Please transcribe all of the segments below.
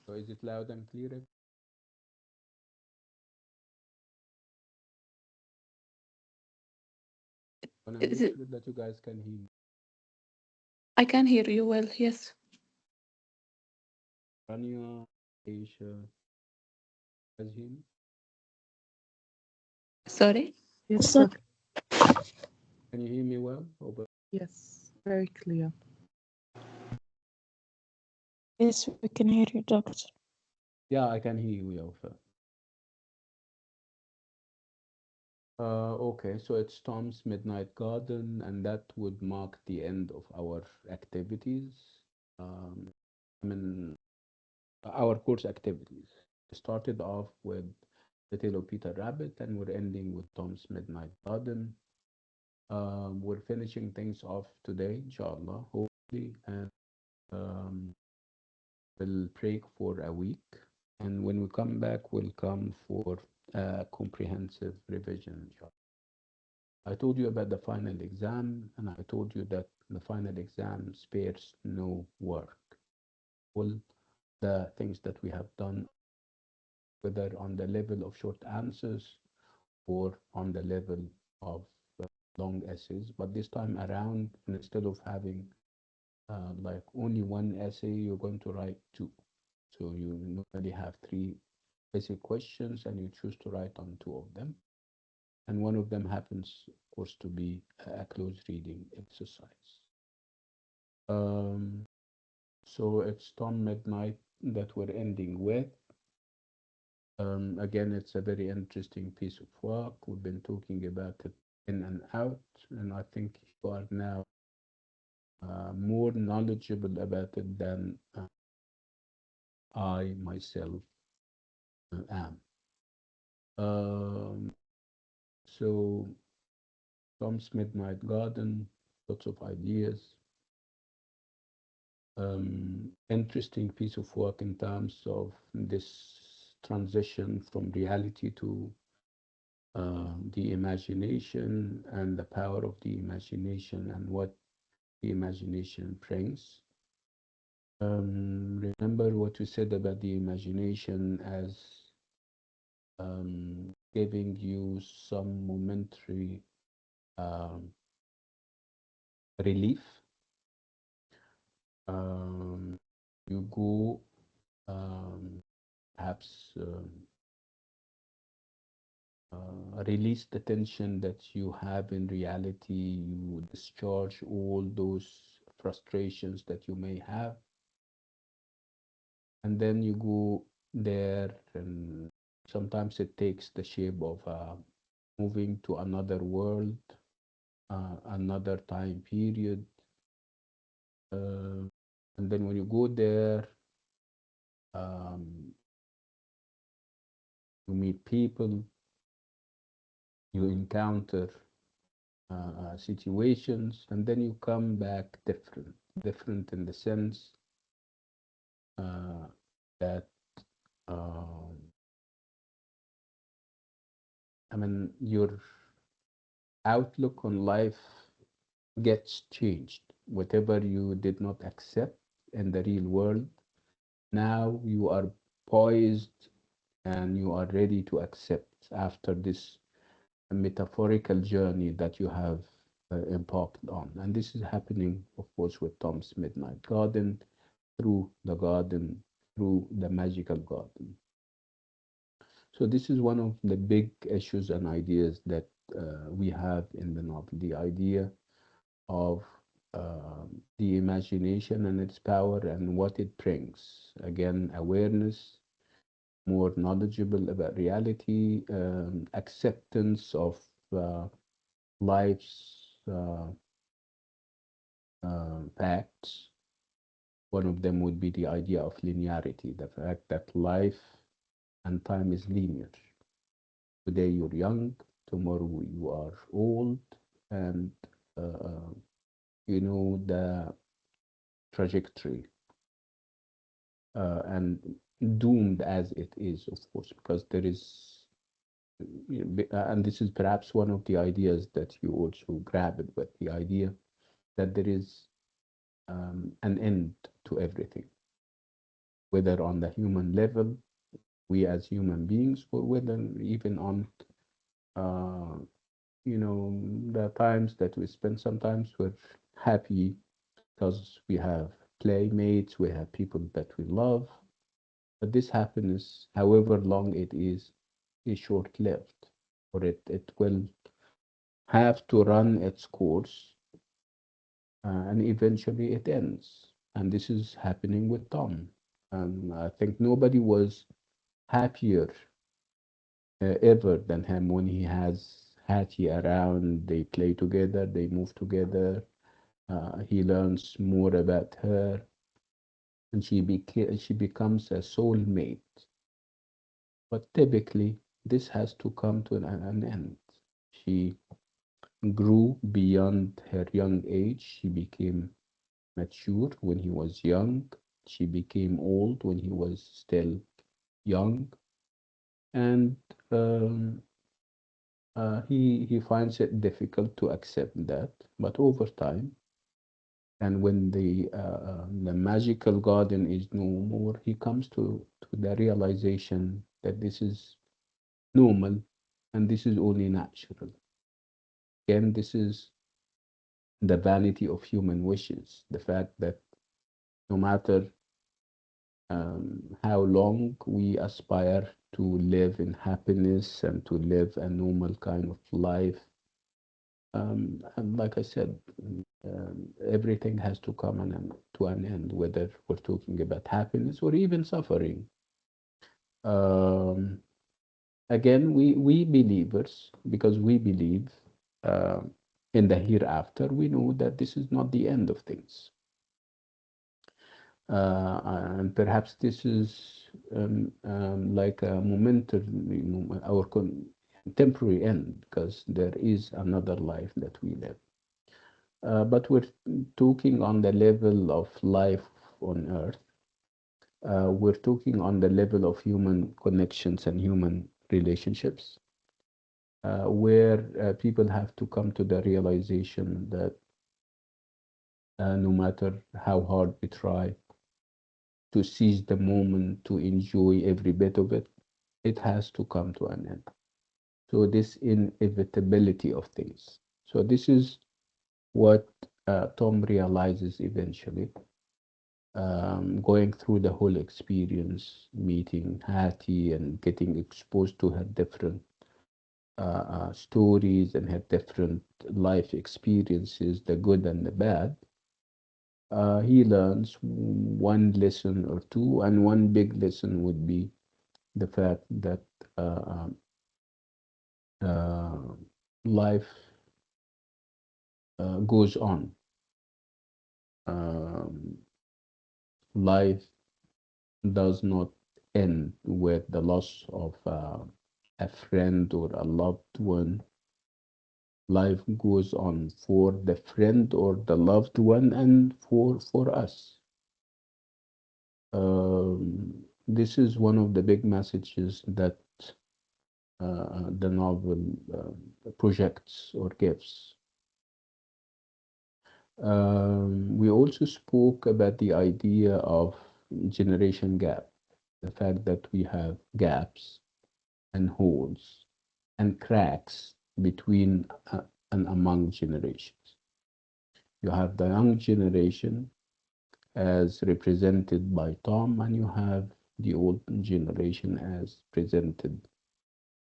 So is it loud and clear? I want to Is make it, sure that you guys can hear me. I can hear you well, yes. Rania, Aisha, guys hear me? Sorry? Yes, sir. Can you hear me well? Yes, very clear. Yes, we can hear you, doctor. Yeah, I can hear you, Yofa. Okay, so it's Tom's Midnight Garden, and that would mark the end of our activities. Um, I mean, our course activities. We started off with The Tale of Peter Rabbit, and we're ending with Tom's Midnight Garden. We're finishing things off today, inshallah, hopefully, and um, we'll break for a week. And when we come back, we'll come for a comprehensive revision, inshallah. I told you about the final exam, and I told you that the final exam spares no work. All the things that we have done, whether on the level of short answers or on the level of long essays. But this time around, instead of having like only one essay, you're going to write two. So you normally have three basic questions, and you choose to write on two of them. And one of them happens, of course, to be a close reading exercise. Um, so it's Tom Midnight that we're ending with. Again, it's a very interesting piece of work. We've been talking about it in and out, and I think you are now more knowledgeable about it than I myself am. Um, so Tom's Midnight Garden, lots of ideas. Interesting piece of work in terms of this transition from reality to the imagination and the power of the imagination and what the imagination brings. Remember what we said about the imagination as giving you some momentary um, relief. Um, you go perhaps release the tension that you have in reality. You discharge all those frustrations that you may have, and then you go there, and sometimes it takes the shape of moving to another world, another time period. And then when you go there, um, you meet people, you encounter situations, and then you come back different. Different in the sense that um, I mean, your outlook on life gets changed. Whatever you did not accept in the real world, now you are poised and you are ready to accept after this metaphorical journey that you have embarked on. And this is happening, of course, with Tom's Midnight Garden, through the garden, through the magical garden. So this is one of the big issues and ideas that we have in the novel, the idea of the imagination and its power and what it brings. Again, awareness, more knowledgeable about reality, acceptance of life's facts. One of them would be the idea of linearity, the fact that life and time is linear. Today you're young, tomorrow you are old, and uh, you know the trajectory, and doomed as it is, of course, because there is, and this is perhaps one of the ideas that you also grab it with, the idea that there is an end to everything. whether on the human level, we as human beings, or whether even on, uh, the times that we spend. Sometimes we're happy because we have playmates, we have people that we love. But this happiness, however long it is short-lived, or it will have to run its course, and eventually it ends. And this is happening with Tom. And I think nobody was happier ever than him when he has Hattie around. They play together, they move together. He learns more about her, and she becomes a soulmate. But typically, this has to come to an end. She grew beyond her young age. She became mature when he was young. She became old when he was still young. And he finds it difficult to accept that. But over time, and when the magical garden is no more, he comes to the realization that this is normal and this is only natural. Again, this is the vanity of human wishes, the fact that no matter how long we aspire to live in happiness and to live a normal kind of life, and like I said, everything has to come to an end, whether we're talking about happiness or even suffering. Um, Again, we believers, because we believe um in the hereafter, we know that this is not the end of things. And perhaps this is like a our temporary end, because there is another life that we live. But we're talking on the level of life on Earth. We're talking on the level of human connections and human relationships, where people have to come to the realization that no matter how hard we try to seize the moment, to enjoy every bit of it, it has to come to an end. So this inevitability of things. So this is what Tom realizes eventually, going through the whole experience, meeting Hattie and getting exposed to her different stories and her different life experiences, the good and the bad. He learns one lesson or two, and one big lesson would be the fact that uh, uh, life goes on. Um, Life does not end with the loss of a friend or a loved one. Life goes on for the friend or the loved one and for us. This is one of the big messages that the novel projects or gives. We also spoke about the idea of generation gap, the fact that we have gaps and holes and cracks between and among generations. You have the young generation as represented by Tom, and you have the old generation as presented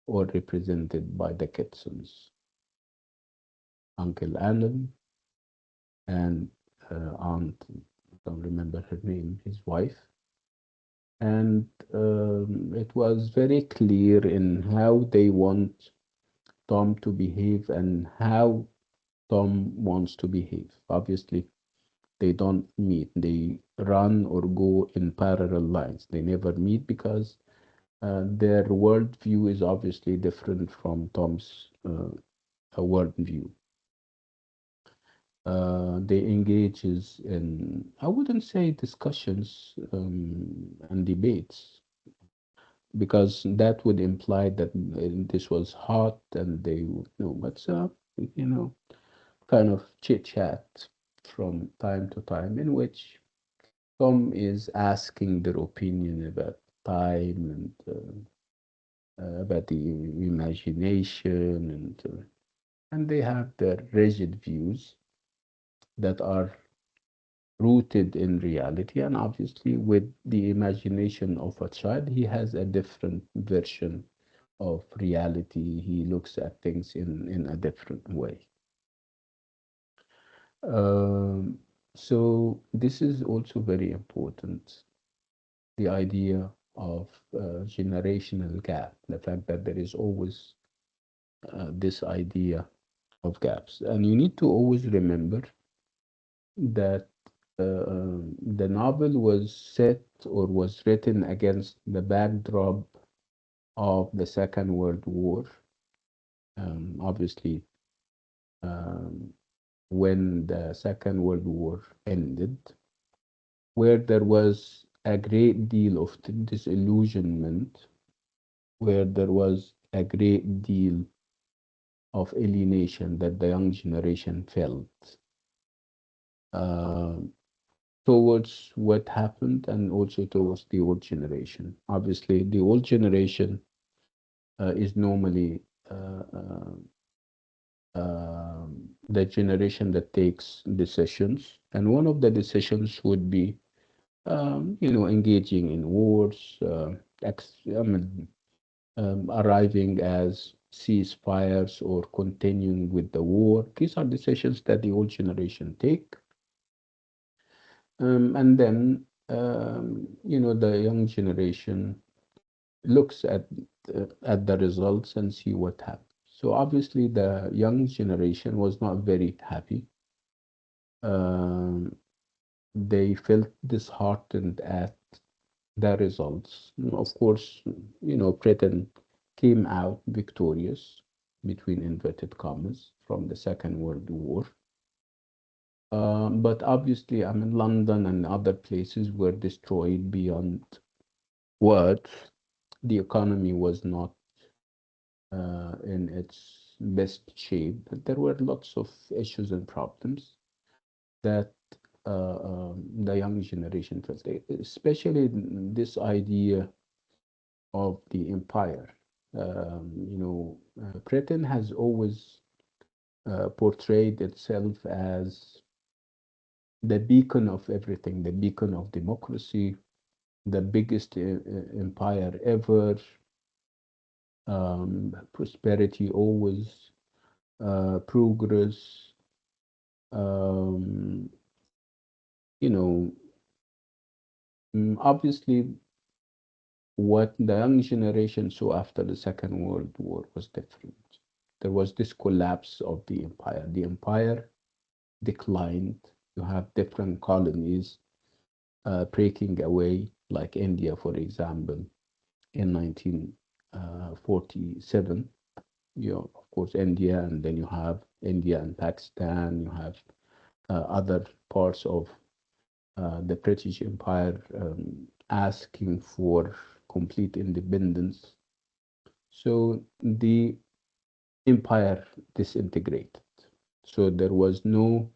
or represented by the Kitsons, Uncle Alan and Aunt, I don't remember her name, his wife. And it was very clear in how they want Tom to behave and how Tom wants to behave. Obviously, they don't meet. They run or go in parallel lines. They never meet because their worldview is obviously different from Tom's worldview. They engages in, I wouldn't say discussions and debates, because that would imply that this was hot and they would know, but you know, kind of chit chat from time to time, in which Tom is asking their opinion about time and about the imagination, and they have their rigid views that are rooted in reality. And obviously, with the imagination of a child, he has a different version of reality. He looks at things in a different way. Um, so this is also very important, the idea of generational gap, the fact that there is always this idea of gaps. And you need to always remember that the novel was set or was written against the backdrop of the Second World War. Obviously, um, when the Second World War ended, where there was a great deal of disillusionment, where there was a great deal of alienation that the young generation felt uh, towards what happened and also towards the old generation. Obviously, the old generation is normally the generation that takes decisions, and one of the decisions would be, engaging in wars, I mean, arriving as ceasefires or continuing with the war. These are decisions that the old generation take. And then, the young generation looks at the results and see what happened. So obviously, the young generation was not very happy. Um, they felt disheartened at the results. Of course, Britain came out victorious, between inverted commas, from the Second World War. But obviously, I mean, London and other places were destroyed beyond words. The economy was not in its best shape. There were lots of issues and problems that the young generation felt, especially this idea of the empire. Britain has always portrayed itself as the beacon of everything, the beacon of democracy, the biggest empire ever, prosperity always, progress. Um, you know, Obviously, what the young generation saw after the Second World War was different. There was this collapse of the empire. The empire declined. You have different colonies breaking away, like India, for example, in 1947. Of course, India, and then you have India and Pakistan. You have other parts of the British Empire asking for complete independence. So the empire disintegrated. So there was no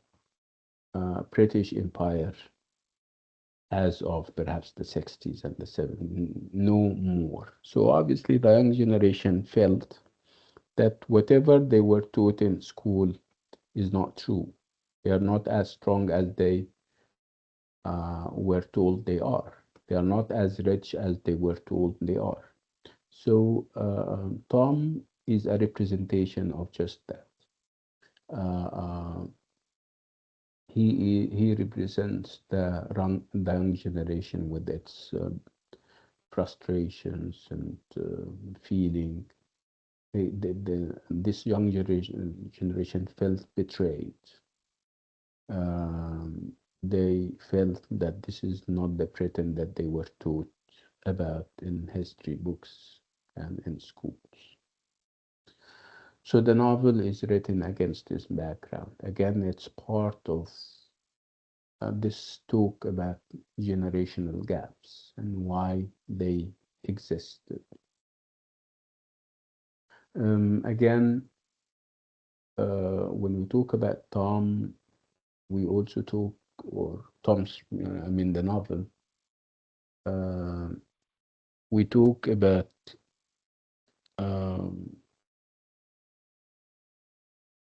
British Empire as of perhaps the 60s and the 70s, no more. So obviously, the young generation felt that whatever they were taught in school is not true. They are not as strong as they were told they are. They are not as rich as they were told they are. So Tom is a representation of just that. Uh, uh, he represents the young generation with its frustrations and feeling. This young generation felt betrayed. Um, they felt that this is not the Britain that they were taught about in history books and in schools. So the novel is written against this background. Again, it's part of this talk about generational gaps and why they existed. Again, when we talk about Tom, we also talk, or Tom's, I mean the novel, uh, we talk about um,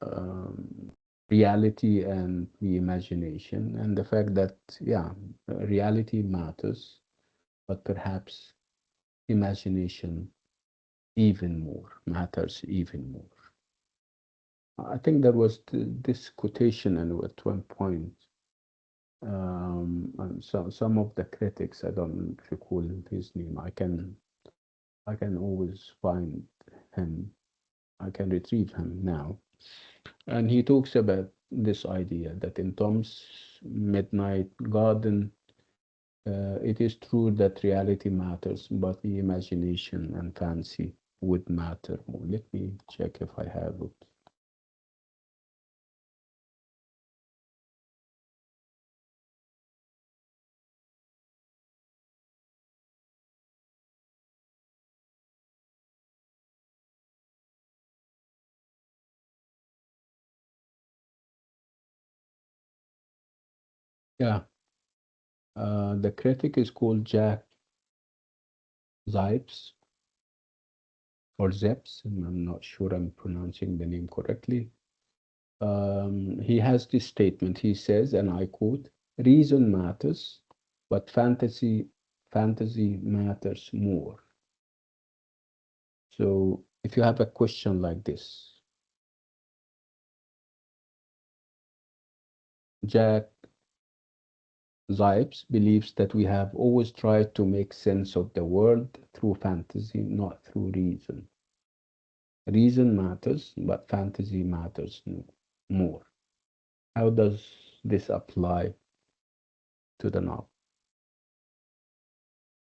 um, reality and the imagination, and the fact that, yeah, reality matters, but perhaps imagination even more matters even more. I think there was this quotation, and at one point, and some of the critics, I don't recall his name. I can always find him. I can retrieve him now. And he talks about this idea that in Tom's Midnight Garden, it is true that reality matters, but the imagination and fancy would matter more. Let me check if I have it. Yeah, the critic is called Jack Zipes or Zeps, and I'm not sure I'm pronouncing the name correctly. He has this statement. He says, and I quote, "Reason matters, but fantasy matters more." So if you have a question like this, Jack Zipes believes that we have always tried to make sense of the world through fantasy, not through reason. Reason matters, but fantasy matters more. How does this apply to the novel?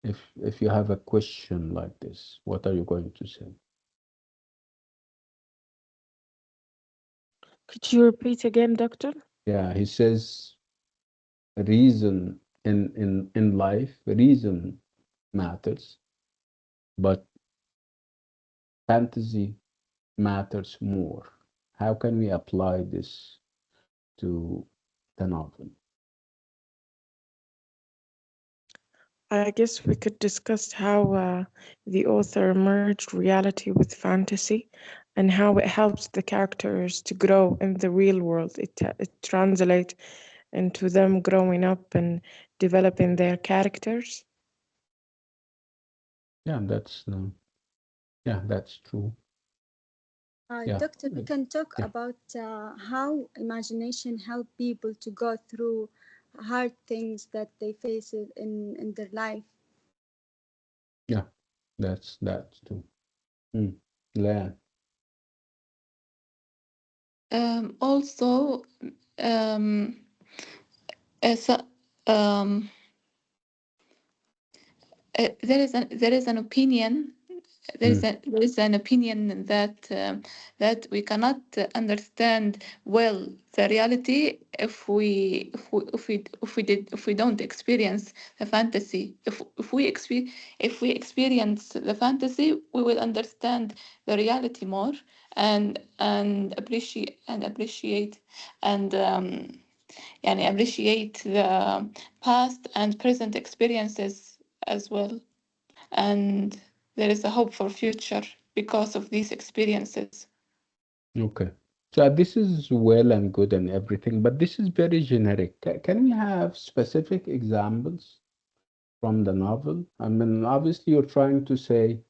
If you have a question like this, what are you going to say? Could you repeat again, Doctor? Yeah, he says reason in life, reason matters, but fantasy matters more. How can we apply this to the novel? I guess we could discuss how the author merged reality with fantasy and how it helps the characters to grow in the real world. It translates into them growing up and developing their characters. Yeah, that's true. Yeah, Doctor, we can talk yeah, about how imagination help people to go through hard things that they face in their life. yeah. That's true. Mm. Yeah. Also, um, as a, um, there is an opinion. Mm. There is an opinion that we cannot understand well the reality if we don't experience the fantasy. If we experience the fantasy, we will understand the reality more, and appreciate and appreciate the past and present experiences as well. And there is a hope for future because of these experiences. Okay. So this is well and good and everything, but this is very generic. Can we have specific examples from the novel? I mean, obviously you're trying to say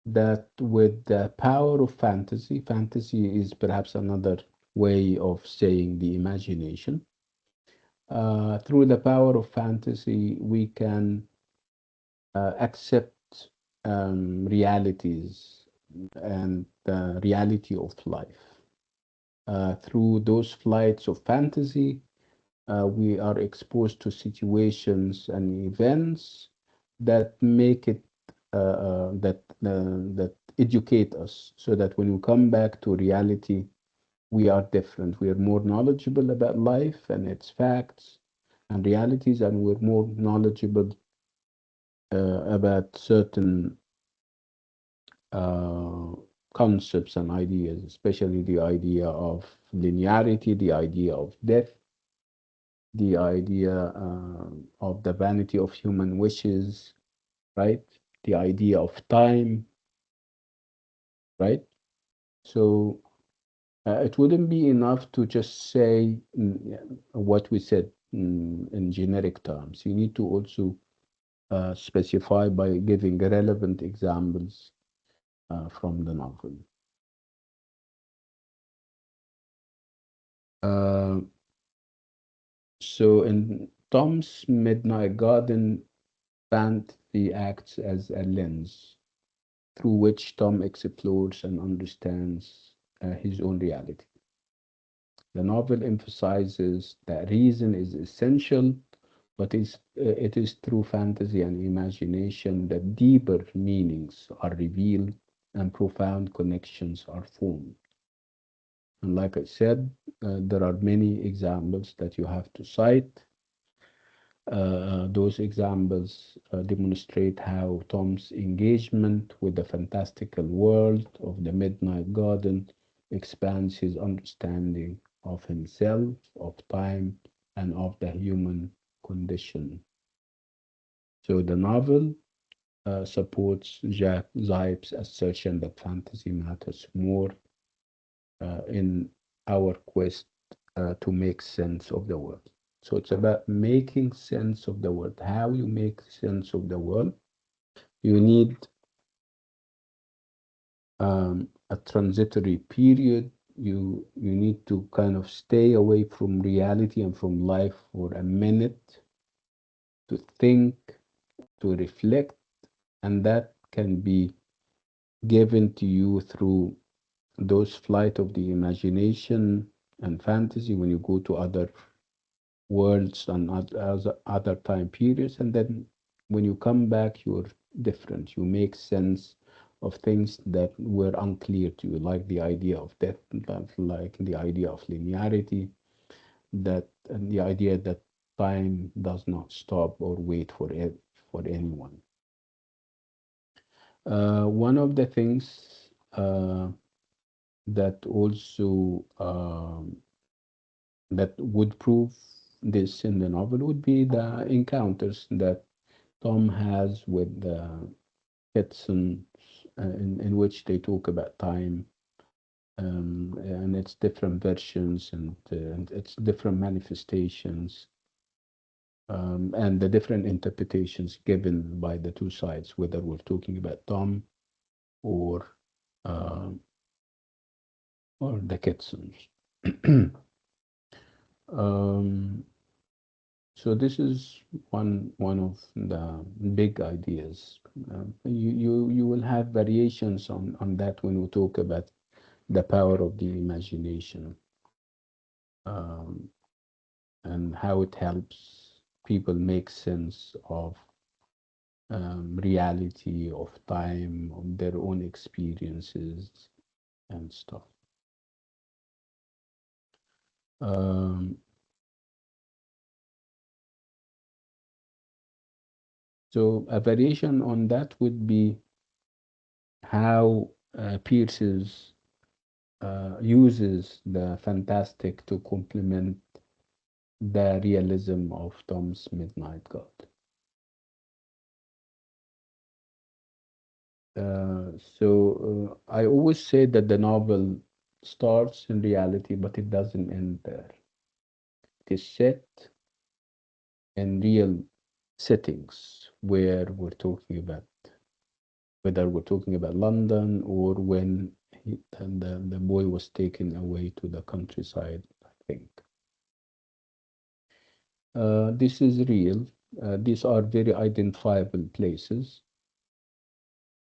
that with the power of fantasy, fantasy is perhaps another way of saying the imagination. Through the power of fantasy, we can accept realities and the reality of life. Through those flights of fantasy, we are exposed to situations and events that make it that educate us, so that when we come back to reality, we are different. We are more knowledgeable about life and its facts and realities, and we're more knowledgeable about certain uh, concepts and ideas, especially the idea of linearity, the idea of death, the idea of the vanity of human wishes, right? The idea of time, right? So it wouldn't be enough to just say yeah, what we said in generic terms. You need to also specify by giving relevant examples from the novel. Uh, so in Tom's Midnight Garden, fantasy acts as a lens through which Tom explores and understands his own reality. The novel emphasizes that reason is essential, but it is through fantasy and imagination that deeper meanings are revealed and profound connections are formed. And like I said, there are many examples that you have to cite. Those examples demonstrate how Tom's engagement with the fantastical world of the Midnight Garden expands his understanding of himself, of time, and of the human condition. So the novel supports Jack Zipes' assertion that fantasy matters more in our quest to make sense of the world. So it's about making sense of the world. How you make sense of the world? You need a transitory period. You need to kind of stay away from reality and from life for a minute to think, to reflect, and that can be given to you through those flight of the imagination and fantasy when you go to other worlds and other time periods, and then when you come back you're different. You make sense of things that were unclear to you, like the idea of death, like the idea of linearity, that and the idea that time does not stop or wait for it for anyone. One of the things that also that would prove this in the novel would be the encounters that Tom has with the Kitson, in which they talk about time and its different versions and its different manifestations and the different interpretations given by the two sides, whether we're talking about Tom or uh, or the Kitsons. um, So this is one of the big ideas. You will have variations on that when we talk about the power of the imagination um, and how it helps people make sense of reality, of time, of their own experiences and stuff. Um, so a variation on that would be how Pierce's uses the fantastic to complement the realism of Tom's Midnight God. I always say that the novel starts in reality, but it doesn't end there. It is set in real settings where we're talking about, whether we're talking about London or when the boy was taken away to the countryside, I think. This is real. These are very identifiable places,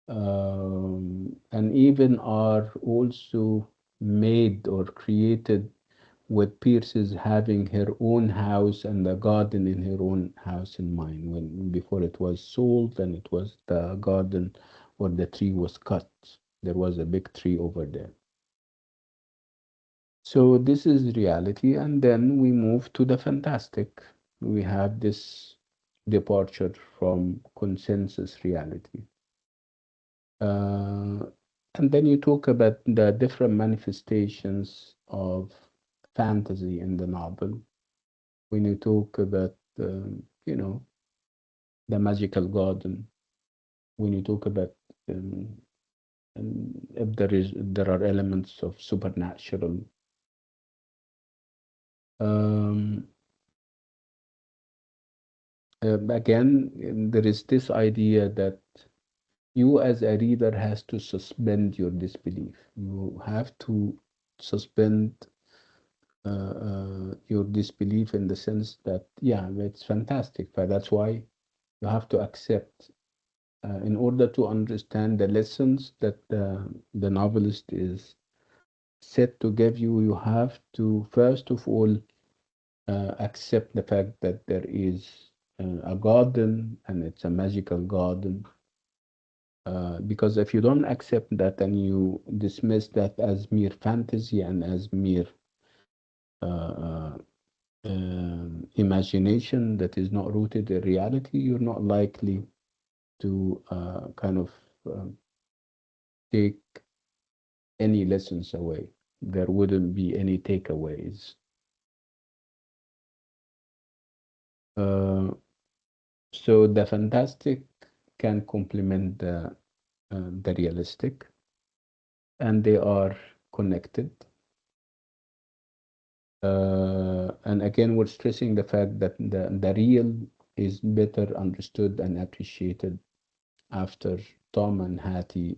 and even are also made or created with Pierce's having her own house and the garden in her own house in mind. When before it was sold and it was the garden where the tree was cut, there was a big tree over there. So this is reality, and then we move to the fantastic. We have this departure from consensus reality. Uh, and then you talk about the different manifestations of fantasy in the novel. when you talk about, you know, the magical garden, when you talk about, um, if there are elements of supernatural, um, again, there is this idea that you as a reader has to suspend your disbelief. You have to suspend your disbelief in the sense that, yeah, it's fantastic, but that's why you have to accept, in order to understand the lessons that the novelist is set to give you, you have to, first of all, accept the fact that there is a garden and it's a magical garden. Because if you don't accept that and you dismiss that as mere fantasy and as mere uh, uh, imagination that is not rooted in reality, you're not likely to kind of take any lessons away. There wouldn't be any takeaways. Uh, so the fantastic can complement the realistic, and they are connected. And again, we're stressing the fact that the real is better understood and appreciated after Tom and Hattie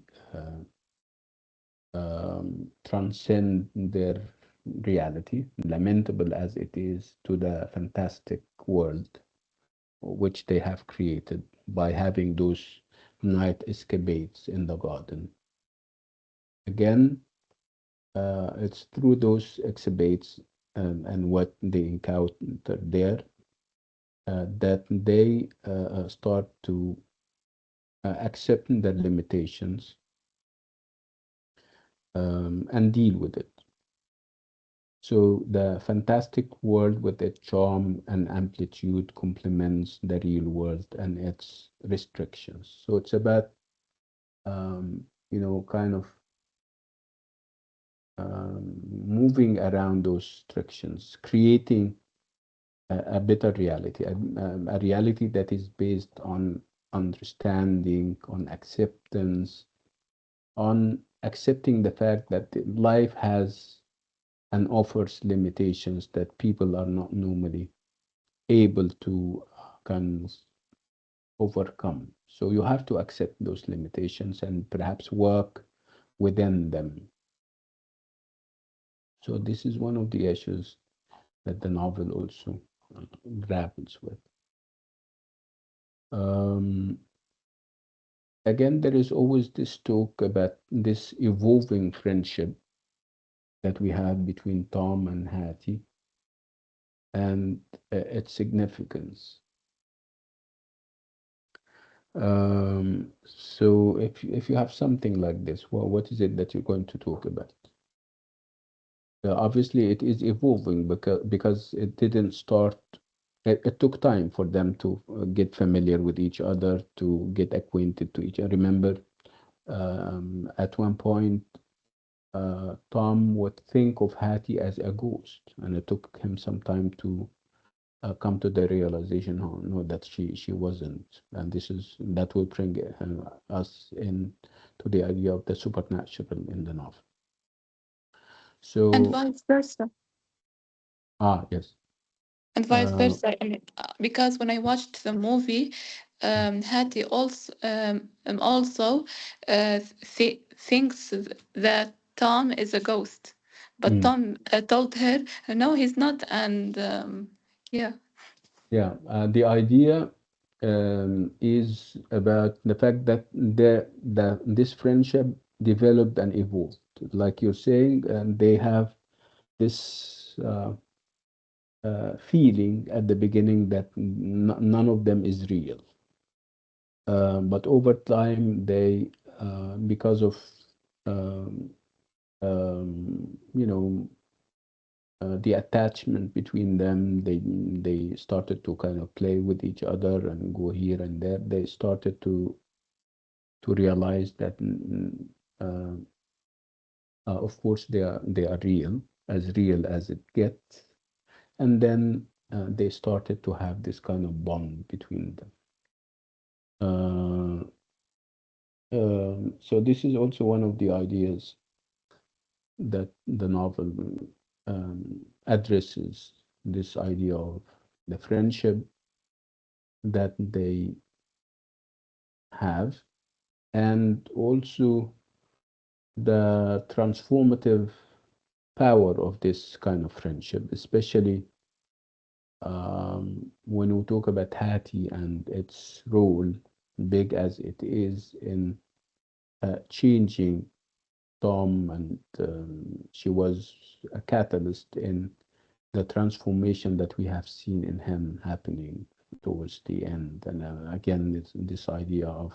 transcend their reality, lamentable as it is, to the fantastic world which they have created by having those night escapades in the garden. Again, it's through those escapades and what they encounter there that they start to accept their limitations and deal with it. So the fantastic world with its charm and amplitude complements the real world and its restrictions. So it's about, kind of moving around those restrictions, creating a better reality, a reality that is based on understanding, on acceptance, on accepting the fact that life has and offers limitations that people are not normally able to can overcome. So you have to accept those limitations and perhaps work within them. So this is one of the issues that the novel also grapples with. Um, Again, there is always this talk about this evolving friendship that we have between Tom and Hattie and its significance. So if you have something like this, well, what is it that you're going to talk about? Obviously, it is evolving because it didn't start. It took time for them to get familiar with each other, to get acquainted to each other. Remember, at one point, Tom would think of Hattie as a ghost, and it took him some time to come to the realization, oh no, that she wasn't, and that will bring us in to the idea of the supernatural in the novel. And So, vice versa. yes, And vice uh, versa. I mean, because when I watched the movie, Hattie also thinks that Tom is a ghost, but mm, Tom told her, no, he's not. And yeah. yeah, the idea is about the fact that this friendship developed and evolved. Like you're saying, they have this feeling at the beginning that none of them is real. But over time, because of um, you know, the attachment between them, they started to kind of play with each other and go here and there. They started to realize that, uh, of course, they are real as it gets. And then they started to have this kind of bond between them. So this is also one of the ideas that the novel addresses, this idea of the friendship that they have, and also the transformative power of this kind of friendship, especially when we talk about Hattie and its role, big as it is in changing Tom, and she was a catalyst in the transformation that we have seen in him happening towards the end. And again, this idea of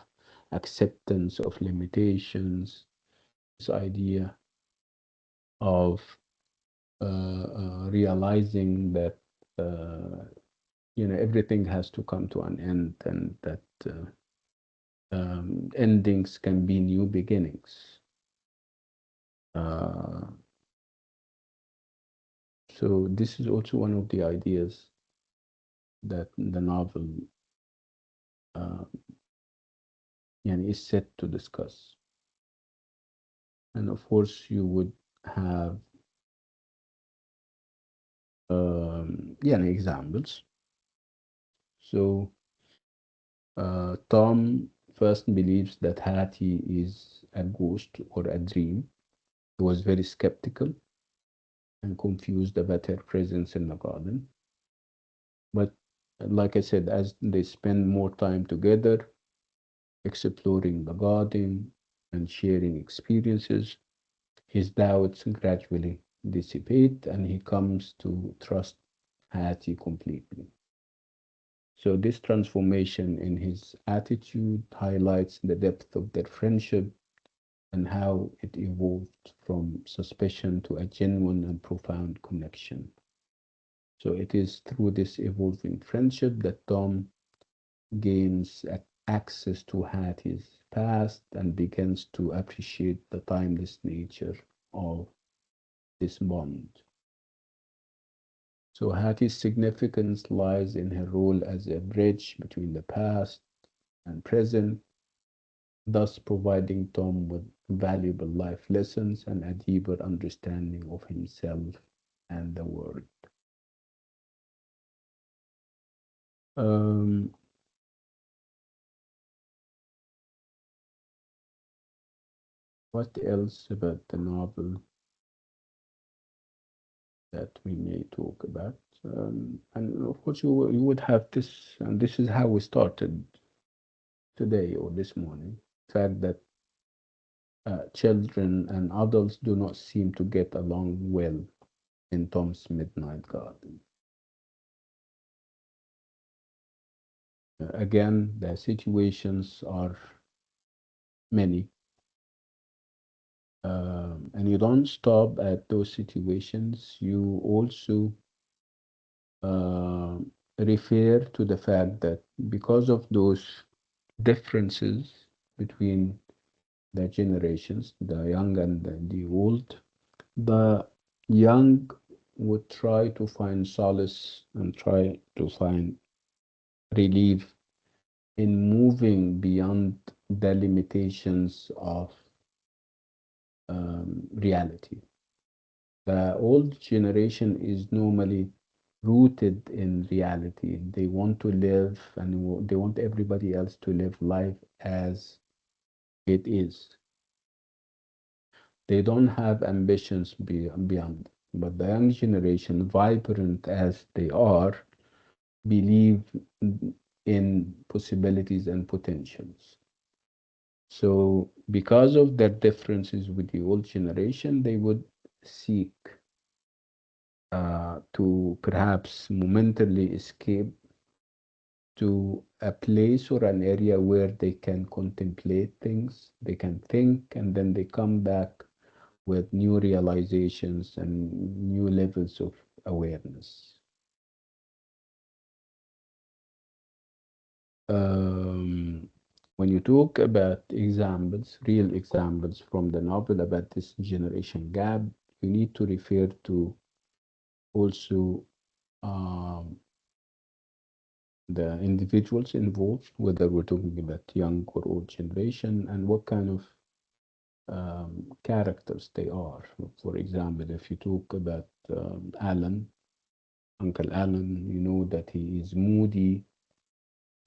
acceptance of limitations, this idea of realizing that everything has to come to an end, and that endings can be new beginnings. Uh, so this is also one of the ideas that the novel uh, is set to discuss. And of course, you would have examples. So Tom first believes that Hattie is a ghost or a dream. He was very skeptical and confused about her presence in the garden. But like I said, as they spend more time together, exploring the garden and sharing experiences, his doubts gradually dissipate and he comes to trust Hattie completely. So, this transformation in his attitude highlights the depth of their friendship and how it evolved from suspicion to a genuine and profound connection. So, it is through this evolving friendship that Tom gains access to Hattie's past and begins to appreciate the timeless nature of this bond. So Hattie's significance lies in her role as a bridge between the past and present, thus providing Tom with valuable life lessons and a deeper understanding of himself and the world. Um, what else about the novel that we may talk about? And of course, you would have this, and this is how we started today or this morning. The fact that children and adults do not seem to get along well in Tom's Midnight Garden. Again, the situations are many, and you don't stop at those situations. You also uh, refer to the fact that because of those differences between the generations, the young and the old, the young would try to find solace and try to find relief in moving beyond the limitations of reality. The old generation is normally rooted in reality. They want to live and they want everybody else to live life as it is. They don't have ambitions beyond. But the young generation, vibrant as they are, believe in possibilities and potentials. So, because of their differences with the old generation, they would seek to perhaps momentarily escape to a place or an area where they can contemplate things, they can think, and then they come back with new realizations and new levels of awareness. Um, when you talk about examples, real examples from the novel about this generation gap, you need to refer to also the individuals involved, whether we're talking about young or old generation, and what kind of characters they are. For example, if you talk about Alan, Uncle Alan, you know that he is moody.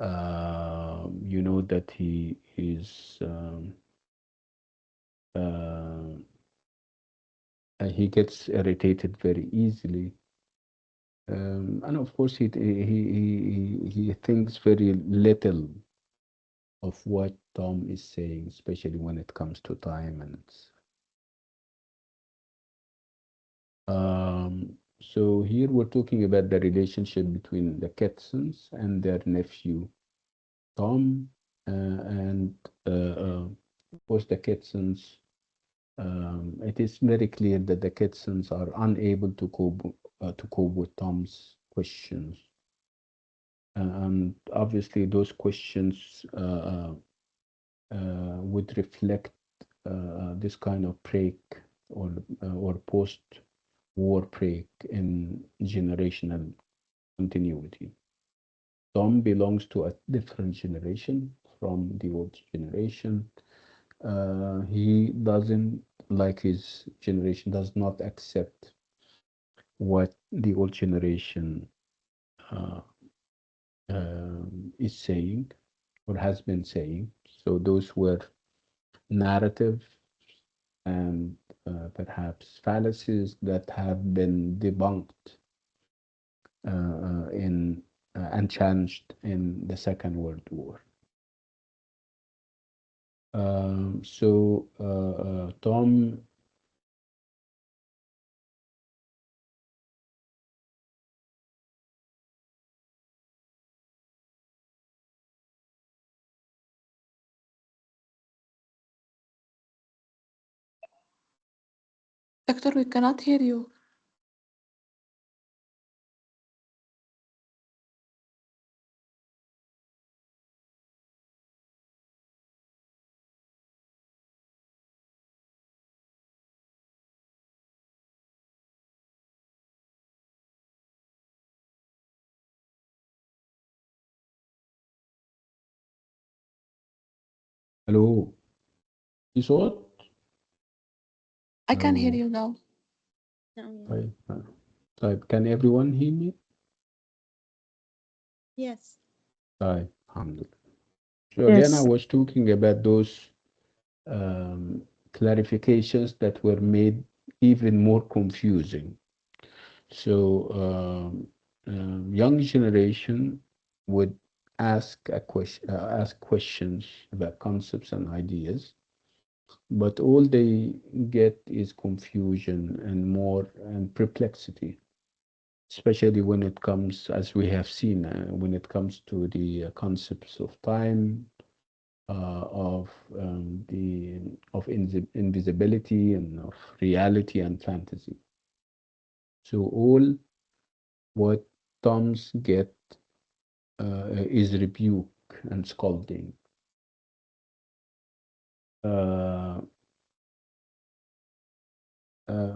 You know that he is uh, he gets irritated very easily. And of course, he thinks very little of what Tom is saying, especially when it comes to time. So here we're talking about the relationship between the Kitsons and their nephew Tom, and of course the Kitsons. It is very clear that the Kitsons are unable to cope with Tom's questions, and obviously those questions would reflect this kind of break or post-war break in generational continuity. Tom belongs to a different generation from the old generation. He doesn't, like his generation, does not accept what the old generation uh, is saying or has been saying. So those were narrative and perhaps fallacies that have been debunked in and challenged in the Second World War. Tom, Doctor, we cannot hear you. hello, في صوت؟ I can hear Hello. you now. No, yeah. طيب طيب, can everyone hear me? Yes. طيب, alhamdulillah. So again, I Yes. was talking about those um, clarifications that were made even more confusing. So young generation would ask questions about concepts and ideas, but all they get is confusion and perplexity, especially when it comes, as we have seen, when it comes to the concepts of time, of the of invisibility and of reality and fantasy. So all what Toms get is rebuke and scolding. Uh,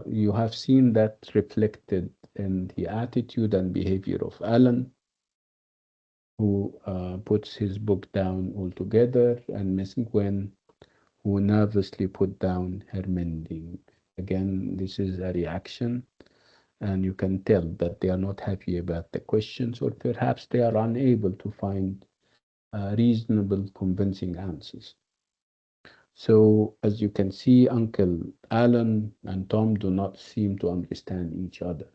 you have seen that reflected in the attitude and behavior of Alan, who puts his book down altogether, and Miss Gwen, who nervously put down her mending. Again, this is a reaction, and you can tell that they are not happy about the questions, or perhaps they are unable to find reasonable, convincing answers. So, as you can see, Uncle Alan and Tom do not seem to understand each other.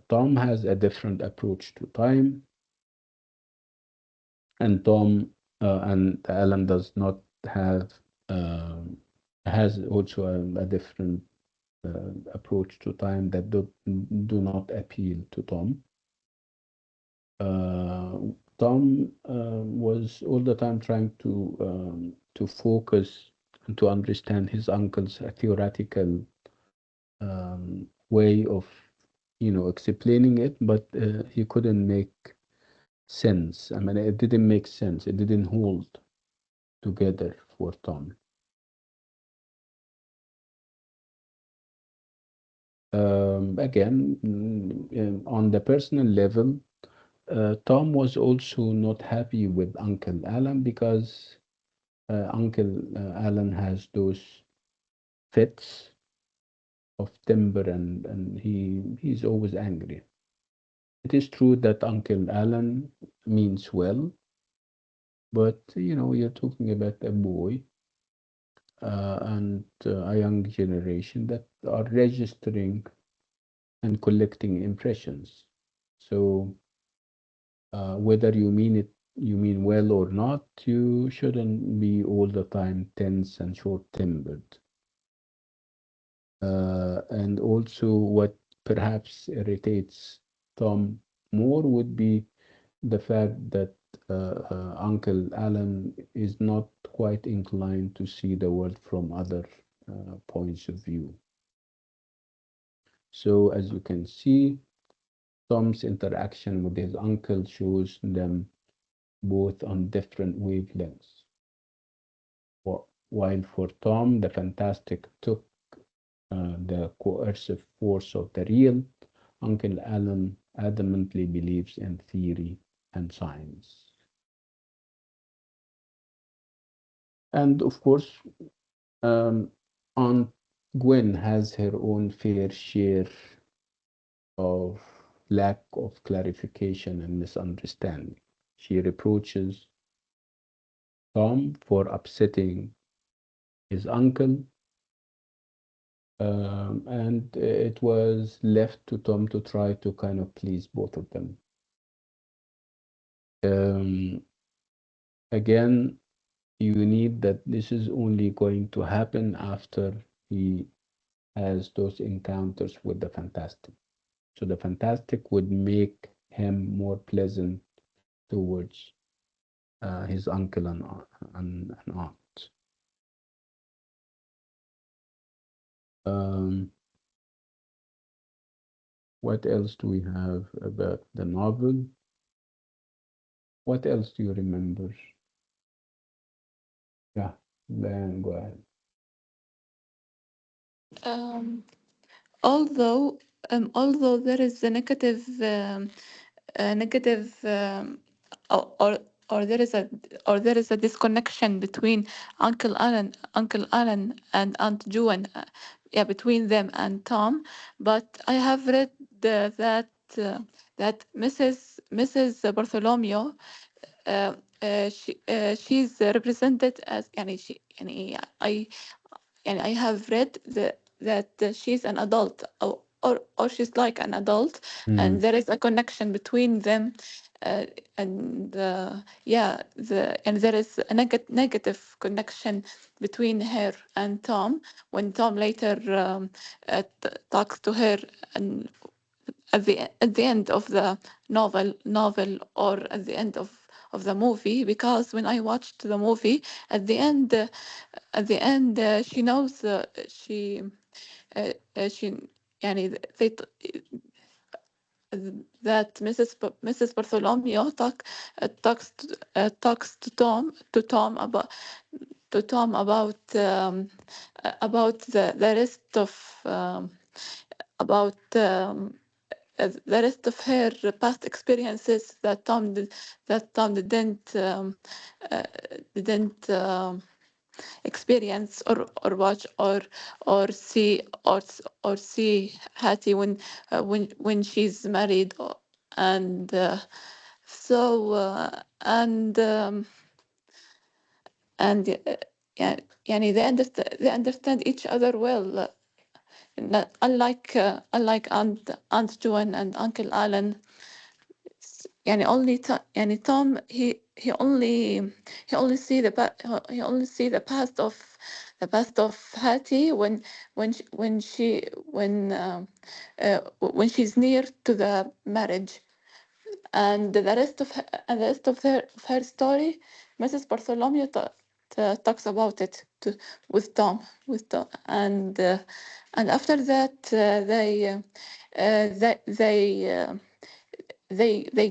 Tom has a different approach to time, and Alan does not have has also a different approach to time that do not appeal to Tom. Uh, Tom was all the time trying to focus and to understand his uncle's theoretical way of, explaining it, but he couldn't make sense. I mean, it didn't make sense. It didn't hold together for Tom. Again, on the personal level, Tom was also not happy with Uncle Alan because Uncle Alan has those fits of temper, and he's always angry. It is true that Uncle Alan means well, but you're talking about a boy and a young generation that are registering and collecting impressions. So whether you mean well or not, you shouldn't be all the time tense and short-tempered. And also, what perhaps irritates Tom more would be the fact that Uncle Alan is not quite inclined to see the world from other points of view. So, as you can see, Tom's interaction with his uncle shows them both on different wavelengths. While for Tom, the fantastic took the coercive force of the real, Uncle Alan adamantly believes in theory and science. And of course, Aunt Gwen has her own fair share of lack of clarification and misunderstanding. She reproaches Tom for upsetting his uncle, and it was left to Tom to try to kind of please both of them. Um, Again, you need that this is only going to happen after he has those encounters with the fantastic. So the fantastic would make him more pleasant towards his uncle and aunt. Um, what else do we have about the novel? What else do you remember? Yeah, then go ahead. Um, although although there is a negative or, or or there is a disconnection between Uncle Alan and Aunt Joan, yeah, between them and Tom. But I have read that that Mrs. Bartholomew, she's represented as يعني يعني I have read that she's an adult, or she's like an adult, and Mm, there is a connection between them, and yeah, and there is a negative connection between her and Tom when Tom later talks to her, and at the end of the novel, or at the end of the movie, because when I watched the movie at the end, she knows, she يعني they that Mrs. Bartholomew talks to Tom about the rest of about the rest of her past experiences that Tom uh, didn't experience, or watch, or see, or see Hattie when she's married, and so and yeah, يعني they understand each other well. Unlike Aunt Joan and Uncle Alan, يعني Tom, he only see he only see the past of Hattie when she's near to the marriage, and the rest of her story, Mrs. Bartholomew talks about it with Tom, and after that they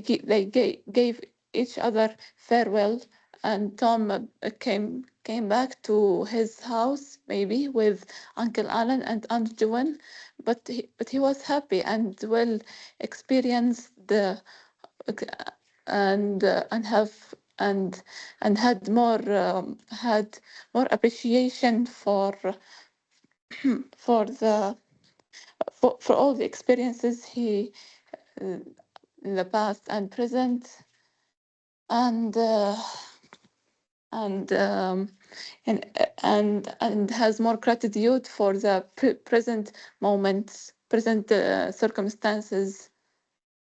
gave each other farewell, and Tom came back to his house, maybe with Uncle Alan and Aunt Joan, but he was happy and well experienced ok- and have and had more appreciation for the for all the experiences he uh, in the past and present, and and um, and has more gratitude for the present moments, present circumstances.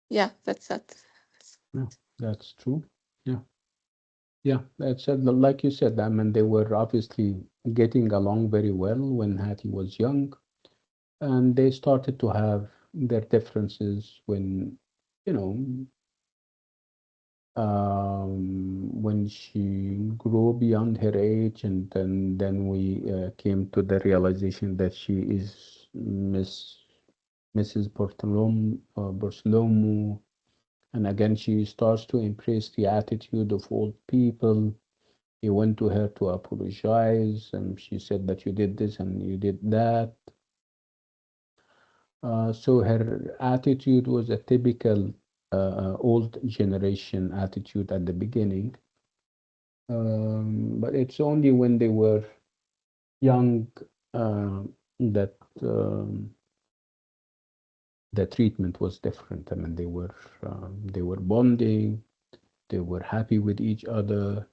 Yeah, that's it. Yeah, that's true. Yeah. Yeah, that's like you said, I mean, they were obviously getting along very well when Hattie was young, and they started to have their differences when, you know, when she grew beyond her age, and then we came to the realization that she is Mrs. Bartholomew, and again she starts to embrace the attitude of old people. He went to her to apologize, and she said that you did this and you did that. So her attitude was a typical old generation attitude at the beginning. But it's only when they were young that the treatment was different. I mean, they were bonding, they were happy with each other.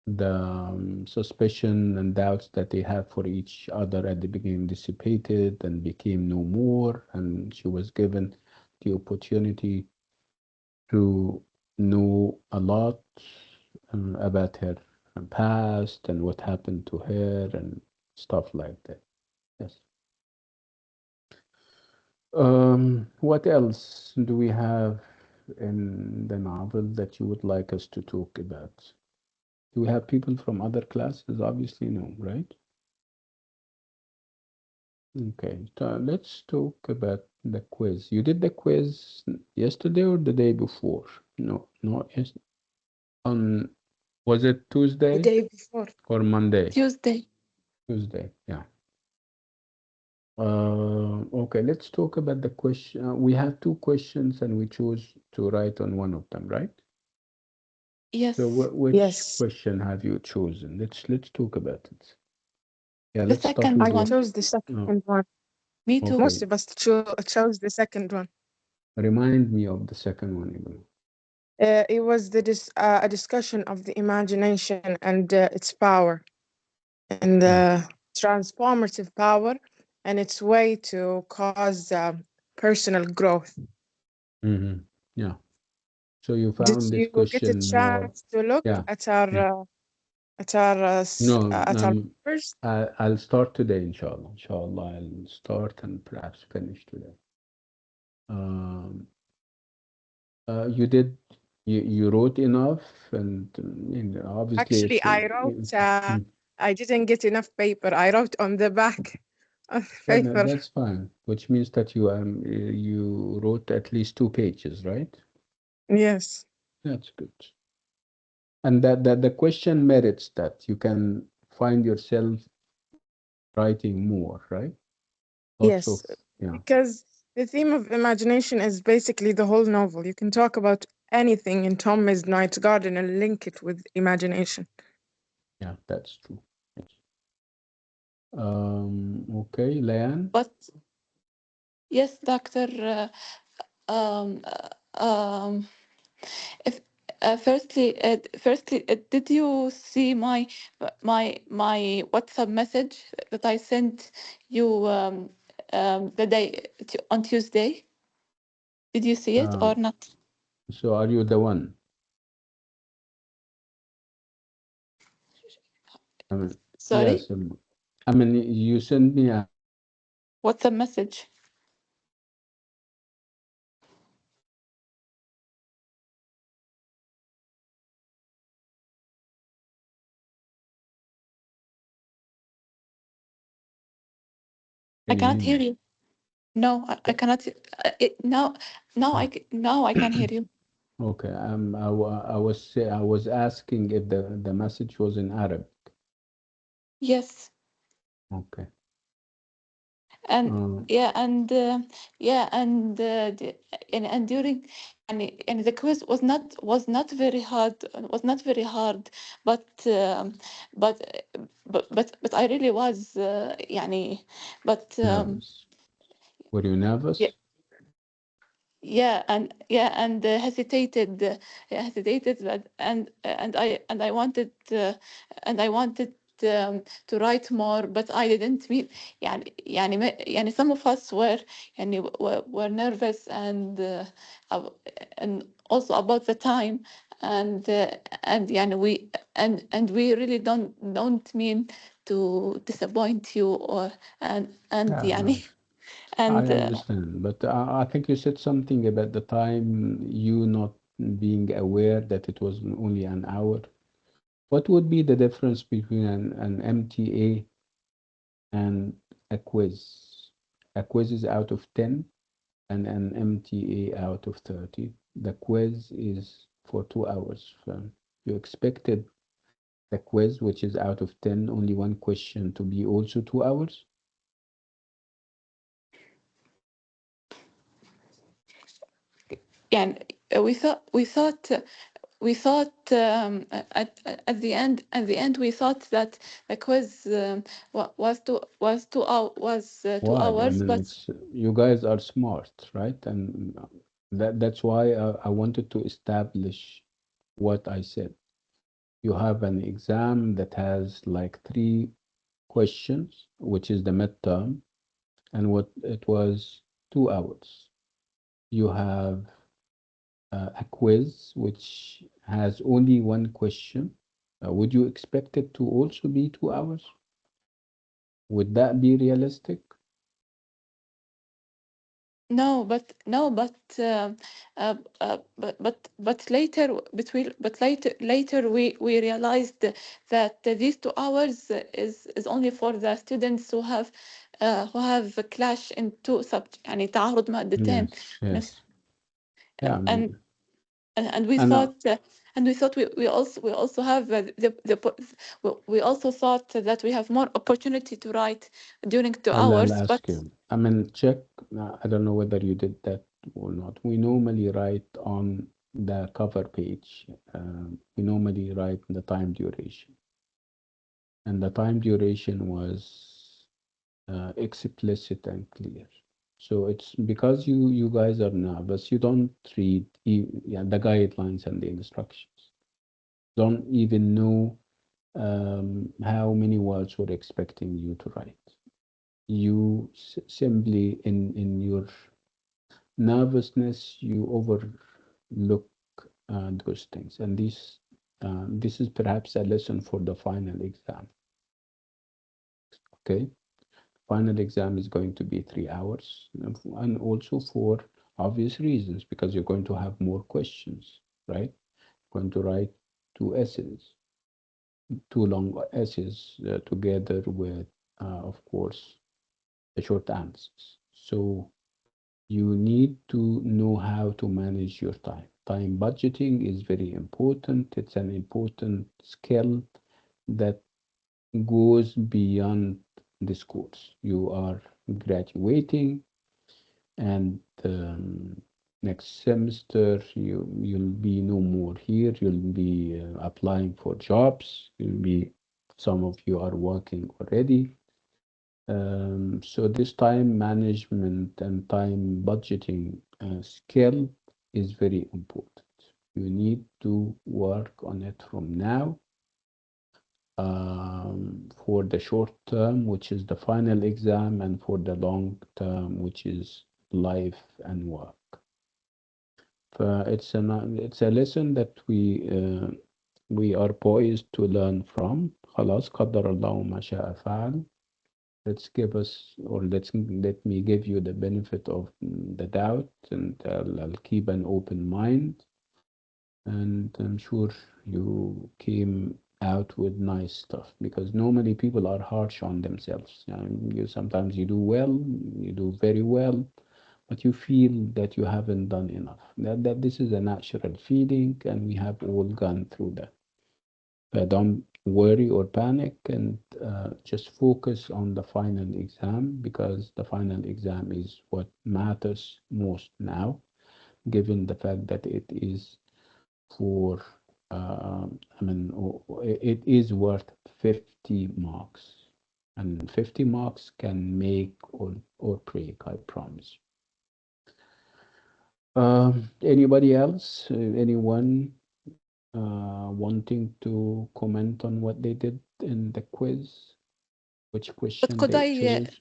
The suspicion and doubts that they had for each other at the beginning dissipated and became no more, and she was given the opportunity to know a lot about her past and what happened to her and stuff like that. Yes. What else do we have in the novel that you would like us to talk about? Do we have people from other classes? Obviously, no, right? Okay, so let's talk about the quiz. You did the quiz yesterday or the day before? No, not yes. On Was it The Tuesday day before. or Monday? Tuesday. Tuesday, yeah. Okay, let's talk about the question. We have two questions and we choose to write on one of them, right? So Yes, which Yes, question have you chosen? Let's talk about it. Yeah, the let's start second with I you. one. chose the Oh, second one. Me too. okay. Most of us chose the second one. Remind me of the second one, Ibn. It was a discussion of the imagination and its power and Yeah. transformative power and its way to cause personal growth. Mm-hmm. Yeah. So you Did found this you get a question more, chance to look yeah, at yeah. No, our papers? I'll start today, inshallah. Inshallah, I'll start and perhaps finish today. Um, you did, you wrote enough, and obviously Actually, it's, I wrote. mm, I didn't get enough paper. I wrote on the back of the paper. that's fine, which means that you wrote at least 2 pages, right? Yes, That's good. And that the question merits that you can find yourself writing more, right? Lots of, yes, yeah, because the theme of imagination is basically the whole novel. You can talk about anything in Tom Midnight's Garden and link it with imagination. yeah, that's true. Yes. Okay, Leanne. But yes, doctor. Um, um, if did you see my WhatsApp message that I sent you the day on Tuesday? Did you see it Uh, or not? so are you the one? I mean, Sorry, yes. I mean, you sent me a, WhatsApp message. I can you cannot hear hear me? you. No, I cannot. Oh, Now I can hear you. okay. I was asking if the message was in Arabic. Yes. Okay. and Uh, yeah and yeah and during and the quiz was not very hard, but but but I really was but nervous. Were you yeah, nervous? hesitated, and I wanted to write more, but I didn't mean some of us were nervous, ab- and also about the time, and we really don't mean to disappoint you, or and Yeah, no. I and understand, but I think you said something about the time, you not being aware that it was only an hour. What would be the difference between an MTA and a quiz? A quiz is out of 10 and an MTA out of 30. The quiz is for 2 hours. You expected the quiz, which is out of 10, only one question, to be also 2 hours? يعني we thought at the end we thought that the quiz was two Why? I hours, mean, but it's you guys are smart, right? And that's why I wanted to establish what I said. You have an exam that has like 3 questions, which is the midterm, and what it was 2 hours. You have a quiz which has only one question. Would you expect it to also be 2 hours? Would that be realistic? no, but later we realized that these 2 hours is only for the students who have a clash in two subjects, يعني تعارض مادتين. Yes, نفس- yes. Yeah, I and mean, and we and thought we also have we also thought that we have more opportunity to write during two I'll hours ask but you. I mean, check. I don't know whether you did that or not. We normally write on the cover page. We normally write the time duration, and the time duration was explicit and clear. So it's because you guys are nervous. You don't read yeah, the guidelines and the instructions. Don't even know how many words we're expecting you to write. You simply in your nervousness, you overlook those things, and this is perhaps a lesson for the final exam. Okay, final exam is going to be 3 hours, and also for obvious reasons, because you're going to have more questions, right? Going to write 2 essays, 2 long essays together with, of course, the short answers. So you need to know how to manage your time. Time budgeting is very important. It's an important skill that goes beyond this course. You are graduating, and next semester you'll be no more here. You'll be applying for jobs. You'll be Some of you are working already. So this time management and time budgeting skill is very important. You need to work on it from now, for the short term, which is the final exam, and for the long term, which is life and work. It's a lesson that we are poised to learn from. خلاص قدر الله ما شاء فعل. Let me give you the benefit of the doubt, and I'll keep an open mind, and I'm sure you came out with nice stuff, because normally people are harsh on themselves. You sometimes you do well, you do very well, but you feel that you haven't done enough. That this is a natural feeling, and we have all gone through that. Don't worry or panic, and just focus on the final exam, because the final exam is what matters most now, given the fact that it is for, it is worth 50 marks. And 50 marks can make or break, I promise. Anybody else? Anyone wanting to comment on what they did in the quiz? Which But question could they I chose?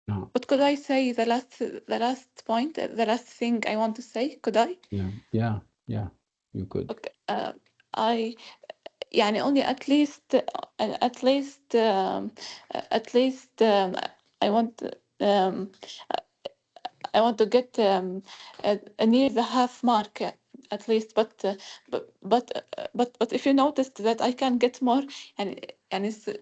No. but could I say the last point, the last thing I want to say? Could I? Yeah, yeah, yeah. You could. Okay. I يعني only at least I want um, I want to get near the half mark at least, but if you noticed that I can get more,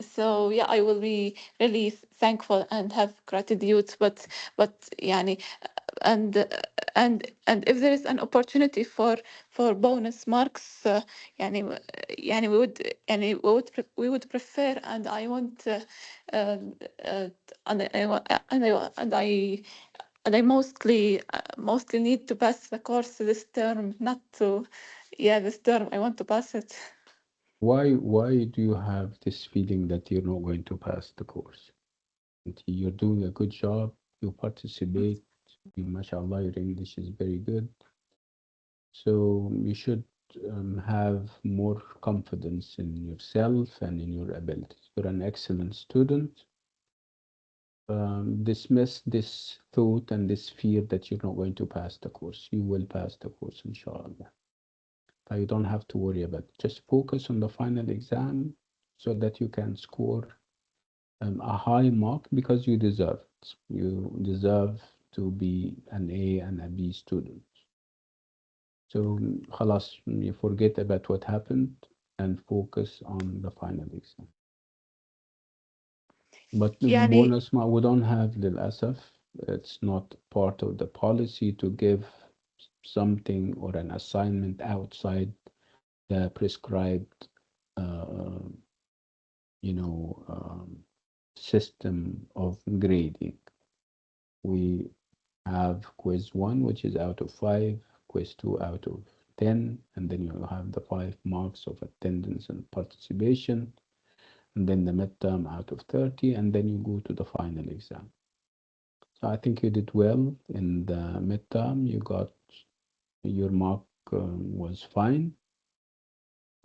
so yeah, I will be really thankful and have gratitude. But يعني and and if there is an opportunity for bonus marks, يعني يعني we would prefer, and I want uh, uh, and I mostly need to pass the course this term, not to, yeah, this term I want to pass it. Why do you have this feeling that you're not going to pass the course? And you're doing a good job, you participate, you, mashallah, your English is very good. So you should have more confidence in yourself and in your abilities. You're an excellent student. Dismiss this thought and this fear that you're not going to pass the course. You will pass the course, inshallah. You don't have to worry about it. Just focus on the final exam so that you can score a high mark, because you deserve it. You deserve to be an A and a B student. So, خلاص, you forget about what happened and focus on the final exam. But the يعني bonus mark we don't have, للأسف. It's not part of the policy to give something or an assignment outside the prescribed, uh, system of grading. We have quiz 1, which is out of 5, quiz 2 out of 10, and then you have the 5 marks of attendance and participation, and then the midterm out of 30, and then you go to the final exam. So I think you did well in the midterm. You got your mark was fine.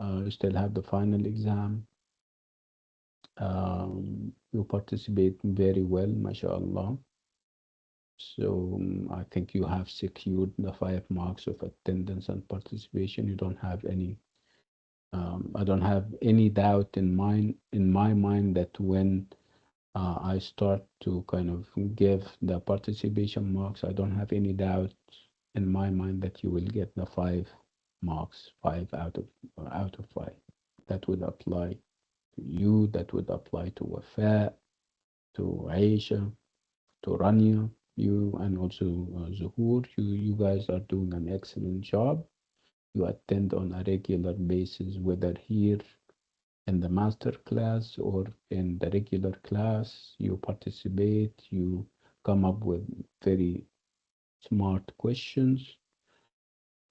You still have the final exam. You participate very well, mashallah. So I think you have secured the 5 marks of attendance and participation. You don't have any. I don't have any doubt in my mind that when I start to kind of give the participation marks, I don't have any doubt in my mind that you will get the 5 marks, 5 out of 5. That would apply to you. That would apply to Wafa, to Aisha, to Rania, you, and also Zuhur. You guys are doing an excellent job. You attend on a regular basis, whether here in the master class or in the regular class. You participate, you come up with very smart questions.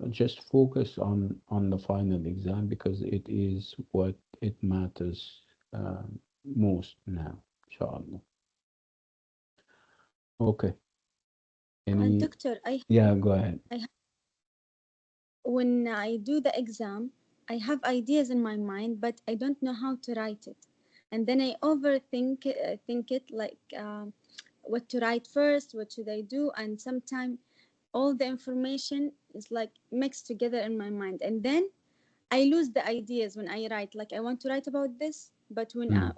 Just focus on the final exam, because it is what it matters uh, most now, inshallah. Okay. Any? Doctor, Yeah, go ahead. I when I do the exam, I have ideas in my mind, but I don't know how to write it, and then I overthink think it like what to write first, what should I do, and sometimes all the information is like mixed together in my mind, and then I lose the ideas when I write. Like I want to write about this, but Mm.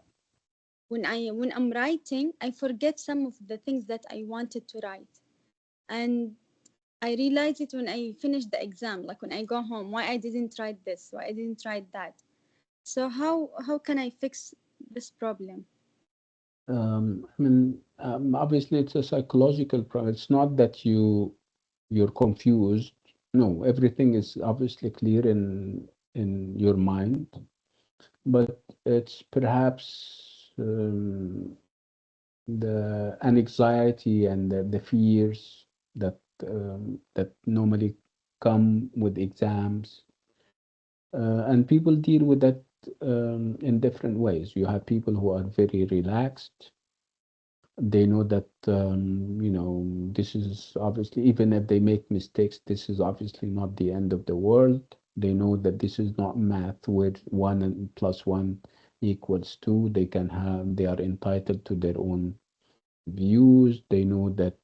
when I'm writing, I forget some of the things that I wanted to write, and I realize it when I finish the exam. Like when I go home, why I didn't write this, why I didn't write that. So how can I fix this problem? Obviously, it's a psychological problem. It's not that you're confused. No, everything is obviously clear in your mind. but it's perhaps the anxiety and the fears that that normally come with exams, and people deal with that in different ways. You have people who are very relaxed. They know that this is obviously, even if they make mistakes, this is obviously not the end of the world. They know that this is not math where one and plus one equals two. They are entitled to their own views. They know that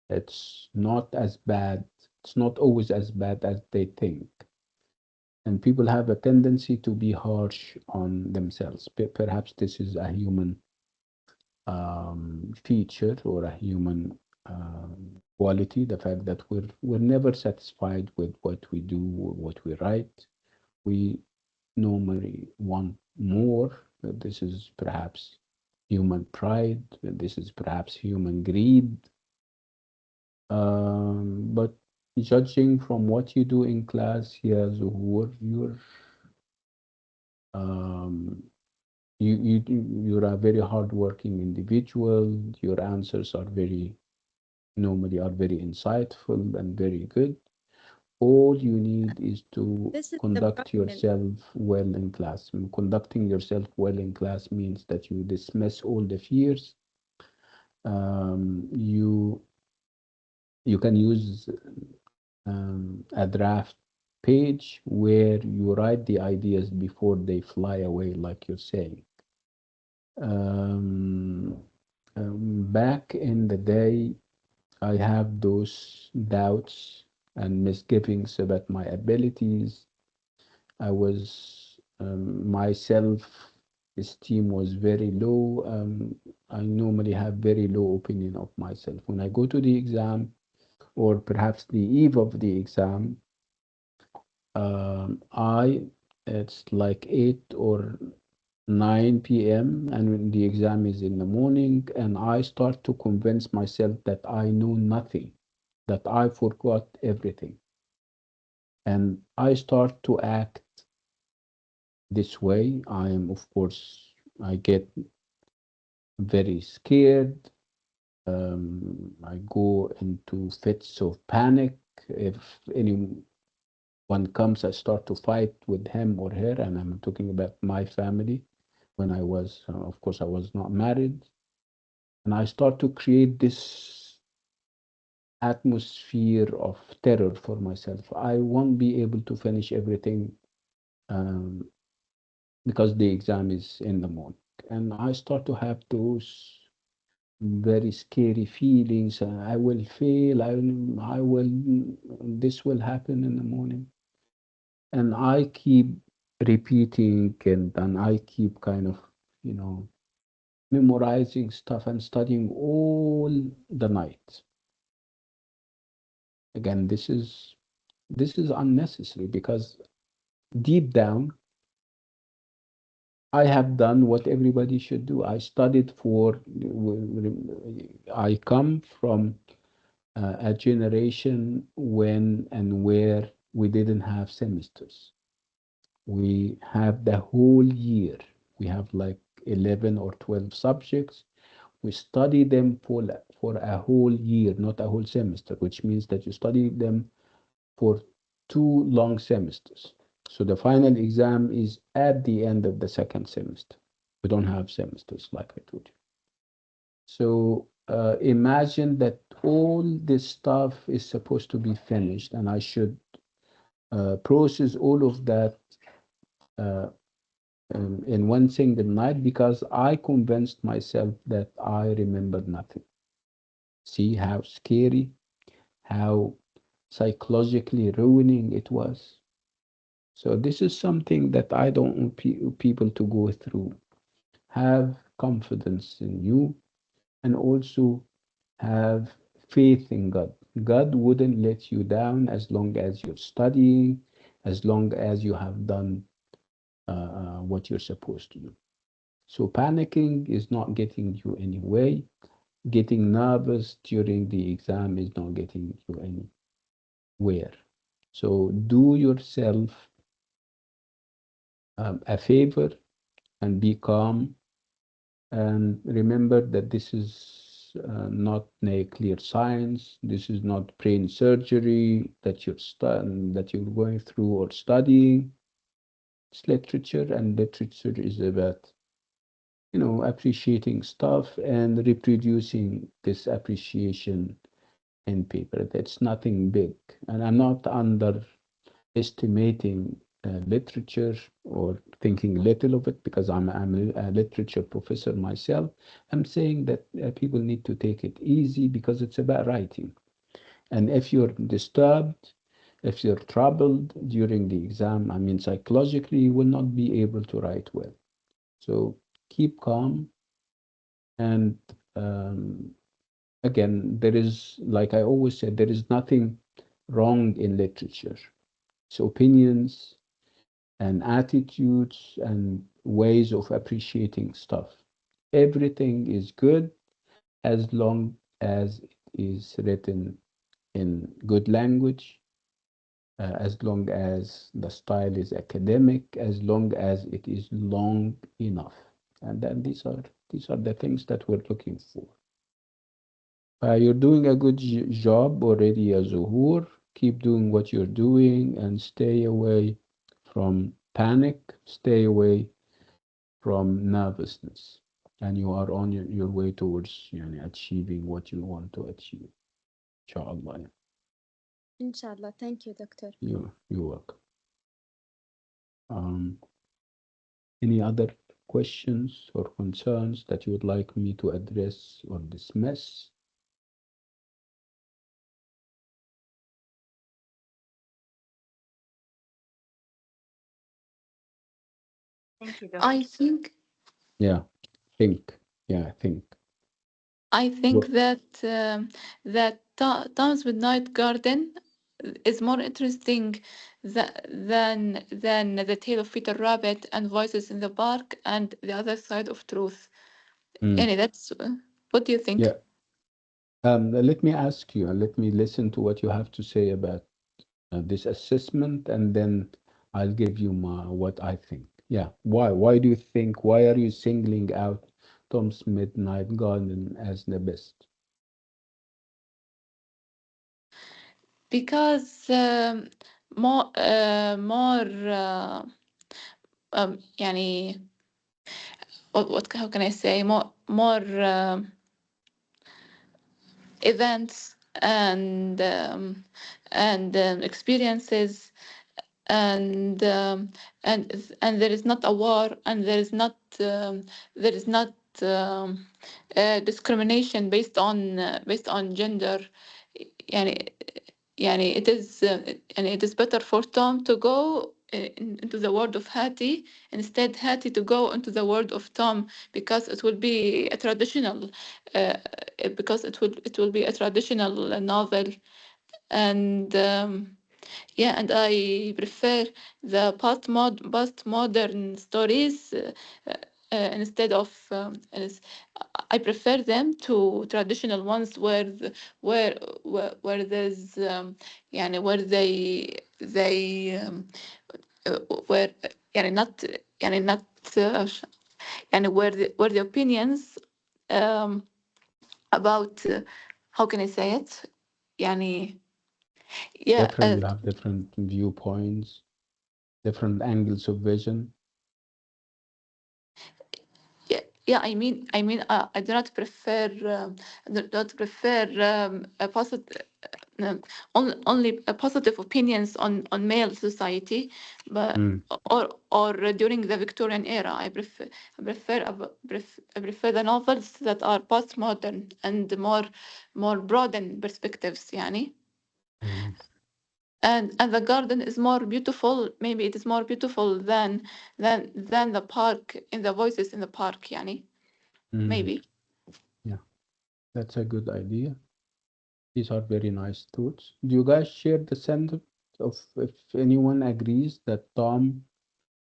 it's not as bad. It's not always as bad as they think. And people have a tendency to be harsh on themselves. Perhaps this is a human feature or a human quality, the fact that we're never satisfied with what we do or what we write. We normally want more. This is perhaps human pride. This is perhaps human greed. But judging from what you do in class, yeah, Zuhur, um, you're a very hardworking individual. Your answers are normally are very insightful and very good. All you need is to This is the conduct problem. yourself well in class. And conducting yourself well in class means that you dismiss all the fears. You can use a draft page where you write the ideas before they fly away, like you're saying. Um, Back in the day, I have those doubts and misgivings about my abilities. My self-esteem was very low. I normally have very low opinion of myself. When I go to the exam, or perhaps the eve of the exam, I it's like 8 or 9 p.m. and when the exam is in the morning, and I start to convince myself that I know nothing, that I forgot everything. And I start to act this way. Of course, I get very scared. I go into fits of panic. If anyone comes, I start to fight with him or her, and I'm talking about my family. When I was, of course, I was not married, and I start to create this atmosphere of terror for myself. I won't be able to finish everything um, because the exam is in the morning. And I start to have those very scary feelings. I will fail. This will happen in the morning. And I keep repeating and I keep kind of, you know, memorizing stuff and studying all the night. Again, this is unnecessary because deep down, I have done what everybody should do. I studied I come from a generation when and where we didn't have semesters. We have the whole year. We have like 11 or 12 subjects. We study them for a whole year, not a whole semester, which means that you study them for 2 long semesters. So the final exam is at the end of the second semester. We don't have semesters, like I told you. So imagine that all this stuff is supposed to be finished, and I should process all of that uh, in one single night because I convinced myself that I remembered nothing. See how scary, how psychologically ruining it was. So this is something that I don't want people to go through. Have confidence in you and also have faith in God. God wouldn't let you down as long as you're studying, as long as you have done what you're supposed to do. So panicking is not getting you anywhere. Getting nervous during the exam is not getting you anywhere. So do yourself a favor and be calm and remember that this is not nuclear science. This is not brain surgery that you're going through or studying. It's literature, and literature is about appreciating stuff and reproducing this appreciation in paper. That's nothing big, and I'm not underestimating literature or thinking little of it because I'm a literature professor myself. I'm saying that people need to take it easy because it's about writing. And if you're disturbed, if you're troubled during the exam, I mean, psychologically, you will not be able to write well. So keep calm. And um, again, there is, like I always said, there is nothing wrong in literature. It's opinions and attitudes and ways of appreciating stuff. Everything is good as long as it is written in good language, as long as the style is academic, as long as it is long enough. And then these are the things that we're looking for. You're doing a good job already, Zuhur. Keep doing what you're doing and stay away from panic, stay away from nervousness. And you are on your way towards achieving what you want to achieve. Inshallah. Inshallah. Thank you, doctor. You're welcome. Um, any other questions or concerns that you would like me to address or dismiss? Thank you, I Doctor. think Yeah, think. Yeah, think. I think Well, that Tom's Midnight Garden is more interesting than the Tale of Peter Rabbit and Voices in the Park and The Other Side of Truth. mm, And that's what do you think? yeah. Let me ask you, and let me listen to what you have to say about this assessment, and then I'll give you my what I think. Yeah. Why? Why do you think? Why are you singling out Tom's Midnight Garden as the best? Because more يعني what how can I say more events and experiences and and there is not a war and there is not discrimination based on gender يعني يعني it is يعني it is better for Tom to go into the world of Hattie instead Hattie to go into the world of Tom because it will be a traditional uh, because it will be a traditional novel and yeah, and I prefer the postmodern stories instead of I prefer them to traditional ones where there's يعني where they where يعني not يعني not يعني where the opinions um, about how can I say it يعني yeah Different, you have different viewpoints, different angles of vision. yeah, I do not prefer a positive only positive opinions on male society, but Mm, or during the Victorian era. I prefer the novels that are postmodern and more broaden perspectives يعني. mm, And the garden is more beautiful, maybe it is more beautiful than the park in the voices in the park يعني. mm. Maybe. Yeah, that's a good idea. These are very nice thoughts. Do you guys share the sentiment of if anyone agrees that Tom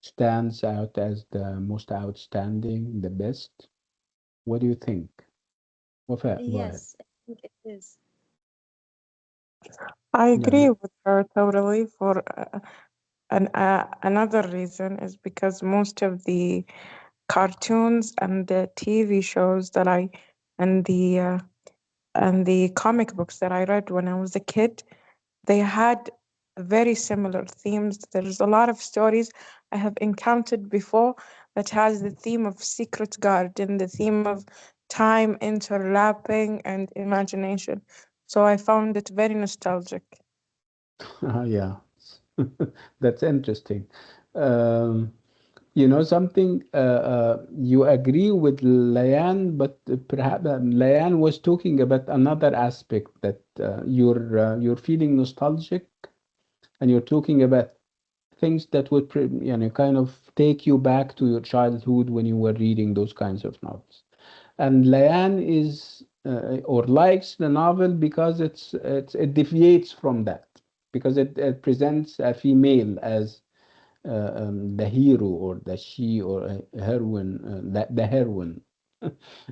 stands out as the most outstanding, the best? What do you think? Wafaa, go ahead. Yes, I think it is. I Yeah, agree with her totally. For And another reason is because most of the cartoons and the TV shows that and the comic books that I read when I was a kid, they had very similar themes. There's a lot of stories I have encountered before that has the theme of secret garden, the theme of time interlapping and imagination. So I found it very nostalgic. Yeah, that's interesting. Um, you know something, you agree with Layan, but perhaps Layan was talking about another aspect that you're feeling nostalgic, and you're talking about things that would, you know, kind of take you back to your childhood when you were reading those kinds of novels. And Layan is or likes the novel because it deviates from that, because it presents a female as the hero or the she or a heroine, the heroine,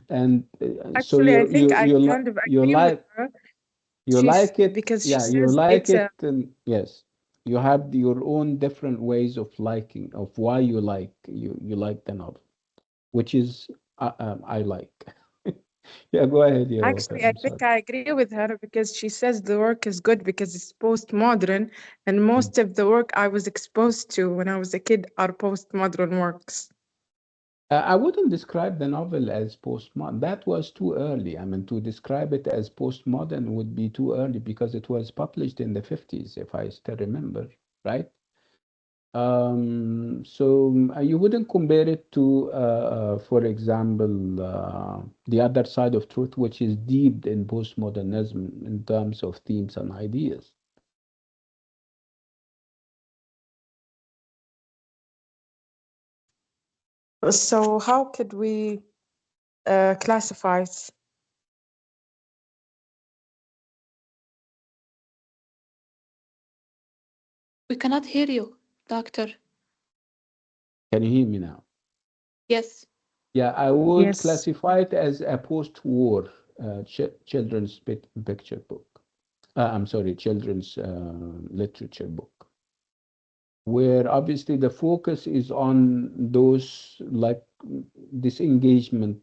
and so Actually, I think I kind of you agree with her. She's like it, because she yeah, you says like it's it, a and yes, you have your own different ways of liking, of why you like the novel, which is I like. Yeah, go ahead, yeah, Wafa, actually I I'm sorry. think I agree with her because she says the work is good because it's postmodern, and Mm. most of the work I was exposed to when I was a kid are postmodern works. I wouldn't describe the novel as postmodern. That was too early. I mean, to describe it as postmodern would be too early because it was published in the 50s, if I still remember, right? You wouldn't compare it to, for example, The Other Side of Truth, which is deep in postmodernism in terms of themes and ideas. So how could we classify it? We cannot hear you, doctor. Can you hear me now? Yes. Yeah, I would Yes. classify it as a post-war children's picture book. I'm sorry, children's literature book, where obviously the focus is on those like disengagement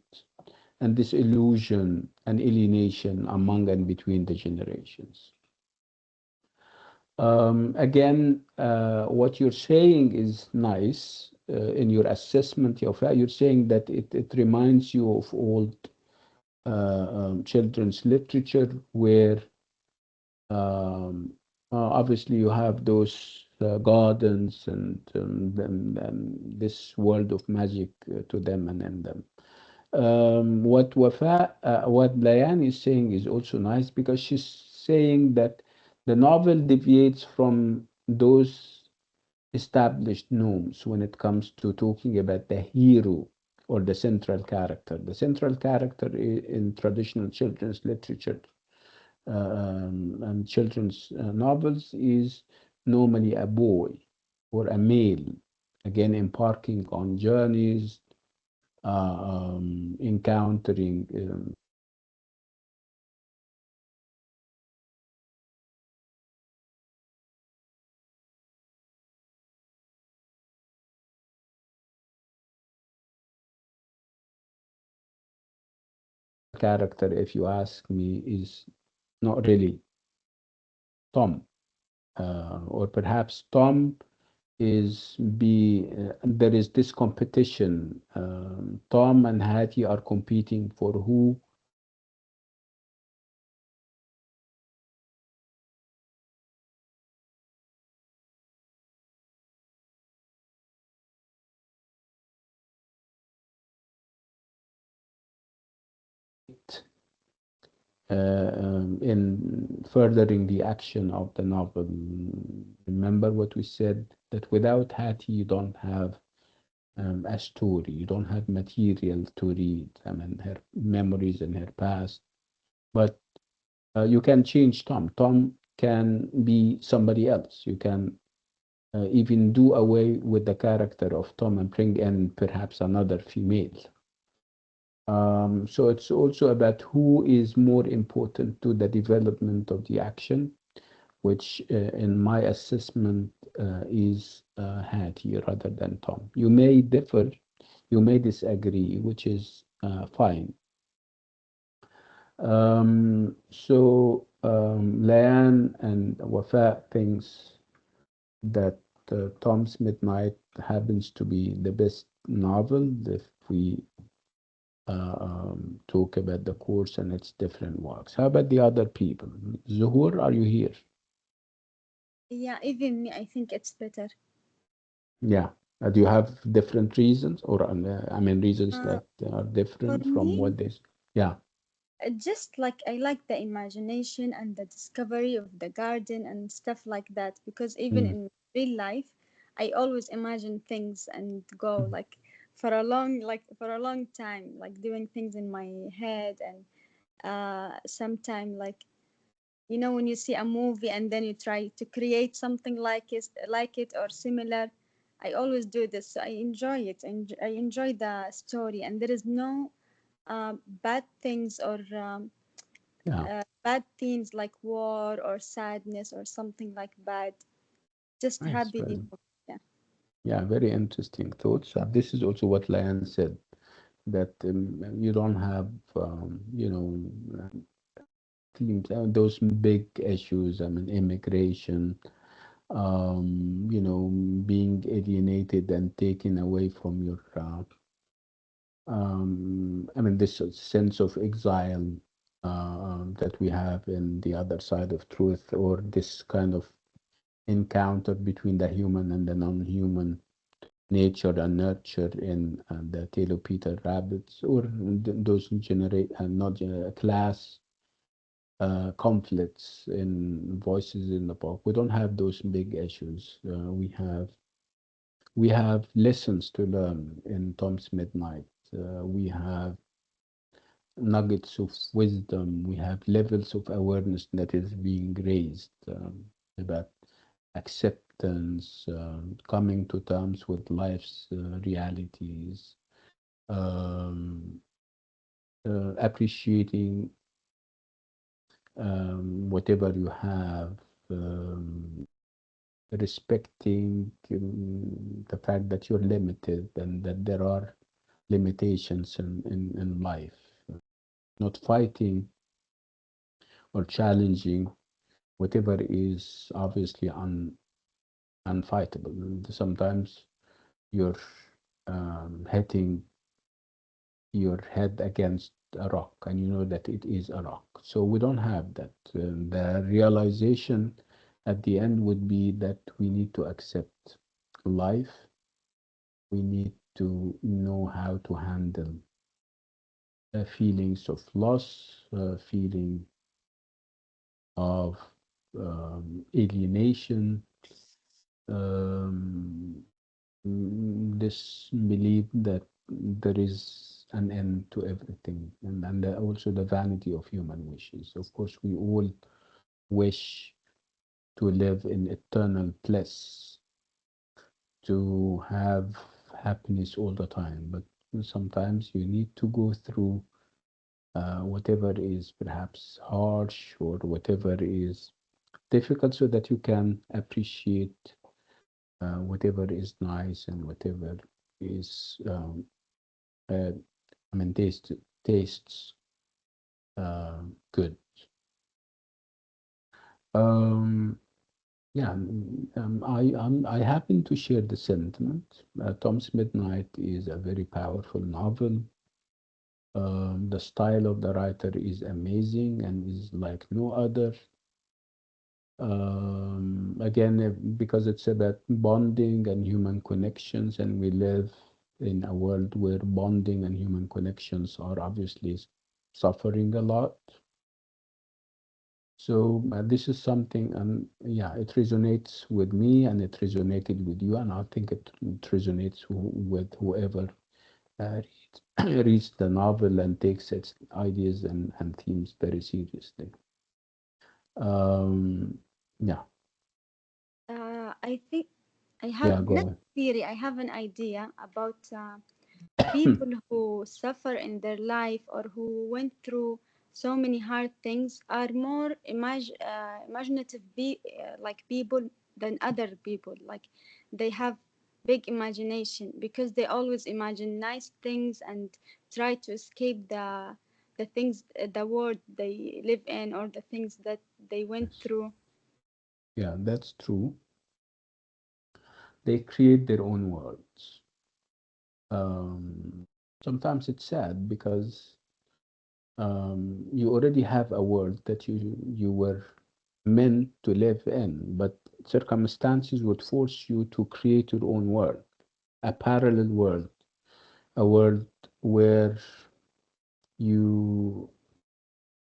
and disillusion and alienation among and between the generations. Again, what you're saying is nice in your assessment of that. You're saying that it reminds you of old children's literature where obviously you have those gardens and this world of magic to them and in them. What Layan is saying is also nice because she's saying that the novel deviates from those established norms when it comes to talking about the hero or the central character. The central character in traditional children's literature and children's novels is normally a boy or a male, again, embarking on journeys, encountering character, if you ask me, is not really Tom, or perhaps Tom is there is this competition. Tom and Hattie are competing for who in furthering the action of the novel. Remember what we said, that without Hattie, you don't have a story, you don't have material to read. I mean, her memories and her past. But you can change Tom. Tom can be somebody else. You can even do away with the character of Tom and bring in perhaps another female. So it's also about who is more important to the development of the action, which in my assessment is Hattie rather than Tom. You may differ, you may disagree, which is fine. Leanne and Wafa thinks that Tom's Midnight happens to be the best novel if we talk about the course and its different works. How about the other people? Zuhur, are you here? Yeah, even me, I think it's better. Yeah. Do you have different reasons, or I mean, reasons Uh, that are for different from me, what they? Yeah. just like I like the imagination and the discovery of the garden and stuff like that, because even Mm, in real life, I always imagine things and go mm, like for a long time, like doing things in my head. And sometime like, you know, when you see a movie and then you try to create something like it or similar. I always do this, so I enjoy it, and I enjoy the story, and there is no bad things or yeah. bad themes like war or sadness or something like bad. Just Nice. happy. Very, Yeah. yeah. Very interesting thoughts. This is also what Liane said, that you don't have, themes, those big issues. I mean, immigration, being alienated and taken away from your, I mean, this sense of exile that we have in the other side of truth, or this kind of encounter between the human and the non-human, nature and nurture in the Tale of Peter Rabbits, or those generate not class conflicts in Voices in the Park. We don't have those big issues. We have lessons to learn in Tom's Midnight. We have nuggets of wisdom. We have levels of awareness that is being raised about acceptance, coming to terms with life's realities, um, appreciating whatever you have, um, respecting the fact that you're limited and that there are limitations in life, not fighting or challenging whatever is obviously unfightable. And sometimes you're hitting your head against a rock and you know that it is a rock. So we don't have that. The realization at the end would be that we need to accept life. We need to know how to handle feelings of loss, feeling of alienation, um, this belief that there is an end to everything, and also the vanity of human wishes. Of course, we all wish to live in eternal bliss, to have happiness all the time, but sometimes you need to go through whatever is perhaps harsh or whatever is difficult so that you can appreciate whatever is nice and whatever is uh, I mean tastes good. Um, yeah, I happen to share the sentiment. Tom's Midnight is a very powerful novel. The style of the writer is amazing and is like no other. Again, because it's about bonding and human connections, and we live in a world where bonding and human connections are obviously suffering a lot. So this is something, and yeah, it resonates with me, and it resonated with you, and I think it resonates with whoever reads the novel and takes its ideas and themes very seriously. Um, yeah, I think I have yeah, not go theory. I have an idea about ahead. people who suffer in their life or who went through so many hard things are more imaginative like people than other people. Like they have big imagination because they always imagine nice things and try to escape the things, the world they live in, or the things that they went Yes. through. Yeah, that's true. They create their own worlds. Um, Sometimes it's sad because you already have a world that you were meant to live in, but circumstances would force you to create your own world, a parallel world, a world where you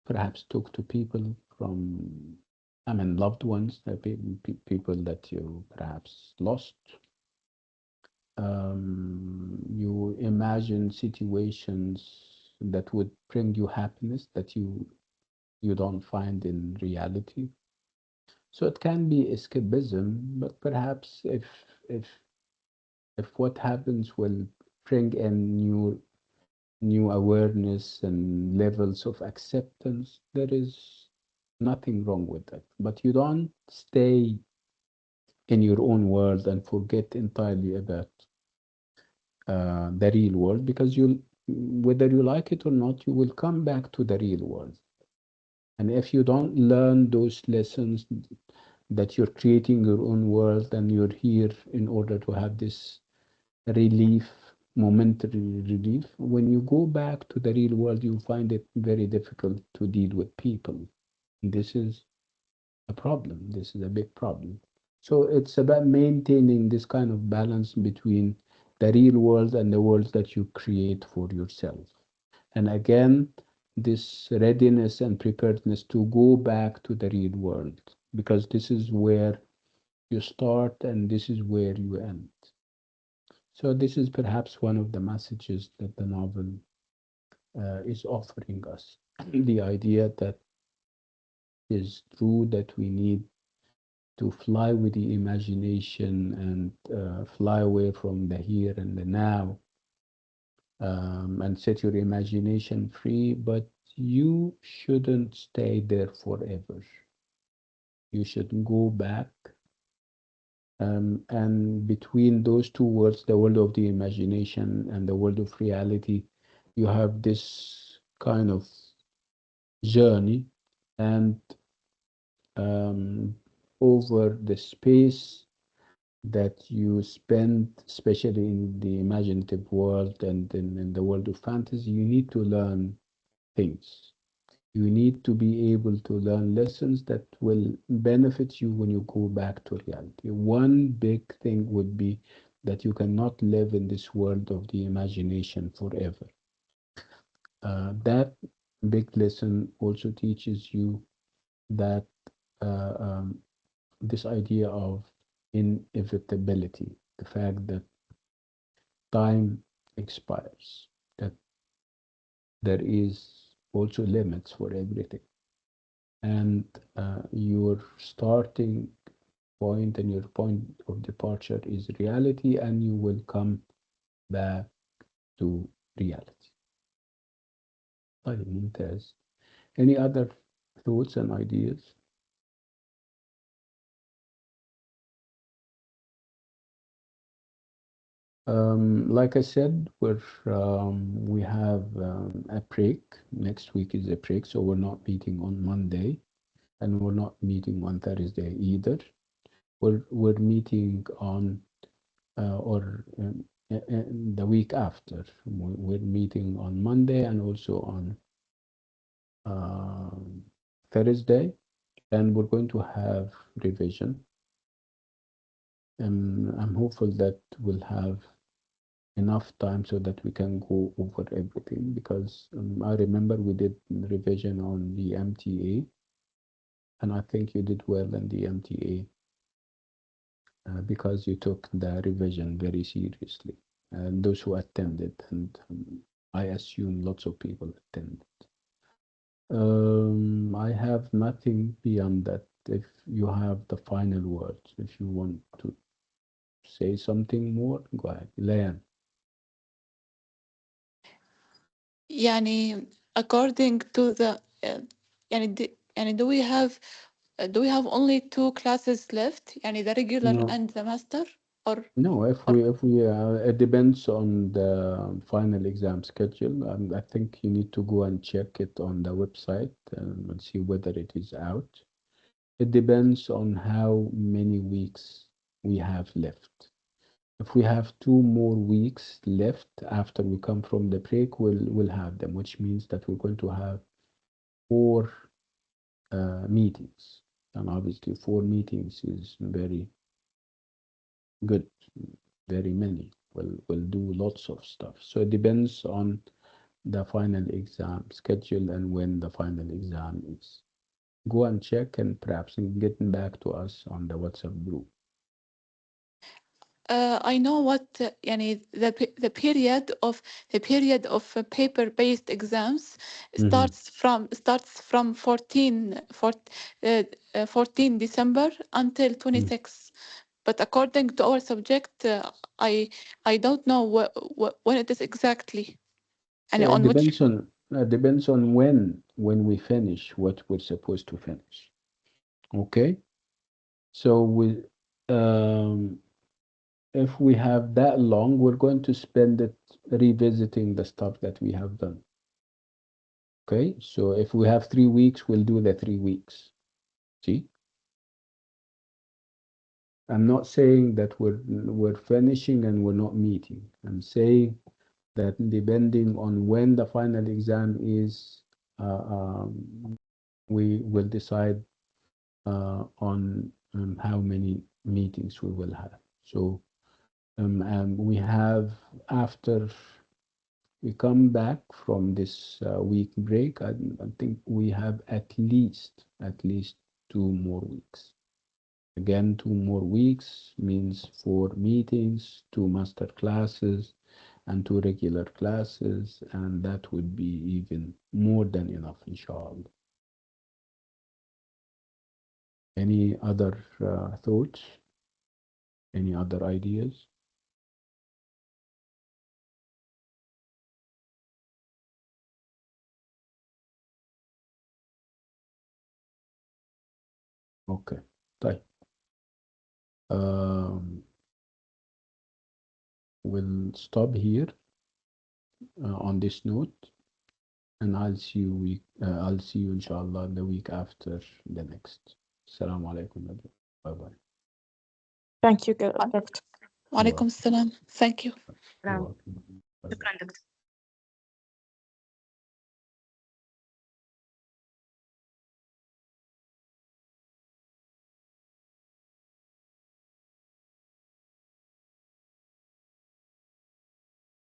perhaps talk to people from, I mean, loved ones, people that you perhaps lost. You imagine situations that would bring you happiness that you don't find in reality. So it can be escapism, but perhaps if what happens will bring in new awareness and levels of acceptance, there is nothing wrong with that. But you don't stay in your own world and forget entirely about the real world, because whether you like it or not, you will come back to the real world. And if you don't learn those lessons that you're creating your own world and you're here in order to have this relief, momentary relief, when you go back to the real world, you find it very difficult to deal with people. This is a problem. This is a big problem. So it's about maintaining this kind of balance between the real world and the world that you create for yourself. And again, this readiness and preparedness to go back to the real world, because this is where you start and this is where you end. So this is perhaps one of the messages that the novel is offering us. The idea that is true that we need to fly with the imagination and fly away from the here and the now, and set your imagination free, but you shouldn't stay there forever. You should go back. And between those two worlds, the world of the imagination and the world of reality, you have this kind of journey. And um, over the space that you spend, especially in the imaginative world and in the world of fantasy, you need to learn things. You need to be able to learn lessons that will benefit you when you go back to reality. One big thing would be that you cannot live in this world of the imagination forever. That big lesson also teaches you that uh, um, this idea of inevitability, the fact that time expires, that there is also limits for everything. And your starting point and your point of departure is reality, and you will come back to reality. طيب ممتاز. Any other thoughts and ideas? Like I said, we have a break. Next week is a break, so we're not meeting on Monday, and we're not meeting on Thursday either. We're meeting on or the week after. We're meeting on Monday and also on um Thursday, and we're going to have revision. And I'm hopeful that we'll have enough time so that we can go over everything, because I remember we did revision on the MTA, and I think you did well in the MTA because you took the revision very seriously. And those who attended, and I assume lots of people attended. I have nothing beyond that. If you have the final words, if you want to say something more, go ahead. Leanne. يعني according to the يعني يعني do we have only two classes left يعني the regular No, and the master or no. or It depends on the final exam schedule, and I think you need to go and check it on the website and see whether it is out. It depends on how many weeks we have left. If we have 2 more weeks left after we come from the break, we'll have them, which means that we're going to have 4 meetings. And obviously, 4 meetings is very good, very many. We'll do lots of stuff. So it depends on the final exam schedule and when the final exam is. Go and check and perhaps getting back to us on the WhatsApp group. I know what يعني the period of paper-based exams Mhm. starts from 14 December until Mm. 26. But according to our subject, I don't know when it is exactly and It on which. depends on when we finish what we're supposed to finish. Okay? So um if we have that long, we're going to spend it revisiting the stuff that we have done. Okay? So if we have 3 weeks, we'll do the 3 weeks. See? I'm not saying that we're finishing and we're not meeting. I'm saying that depending on when the final exam is, we will decide on how many meetings we will have. So and we have after we come back from this week break, I think we have at least 2 more weeks. Again, 2 more weeks means 4 meetings, 2 master classes, and 2 regular classes, and that would be even more than enough, inshallah. Any other thoughts? Any other ideas? Okay. طيب. Um, we'll stop here on this note, and I'll see you inshallah the week after the next. Assalamu alaikum. Bye bye. Thank you, Dr. وعليكم السلام. Thank you. You're welcome. Bye bye.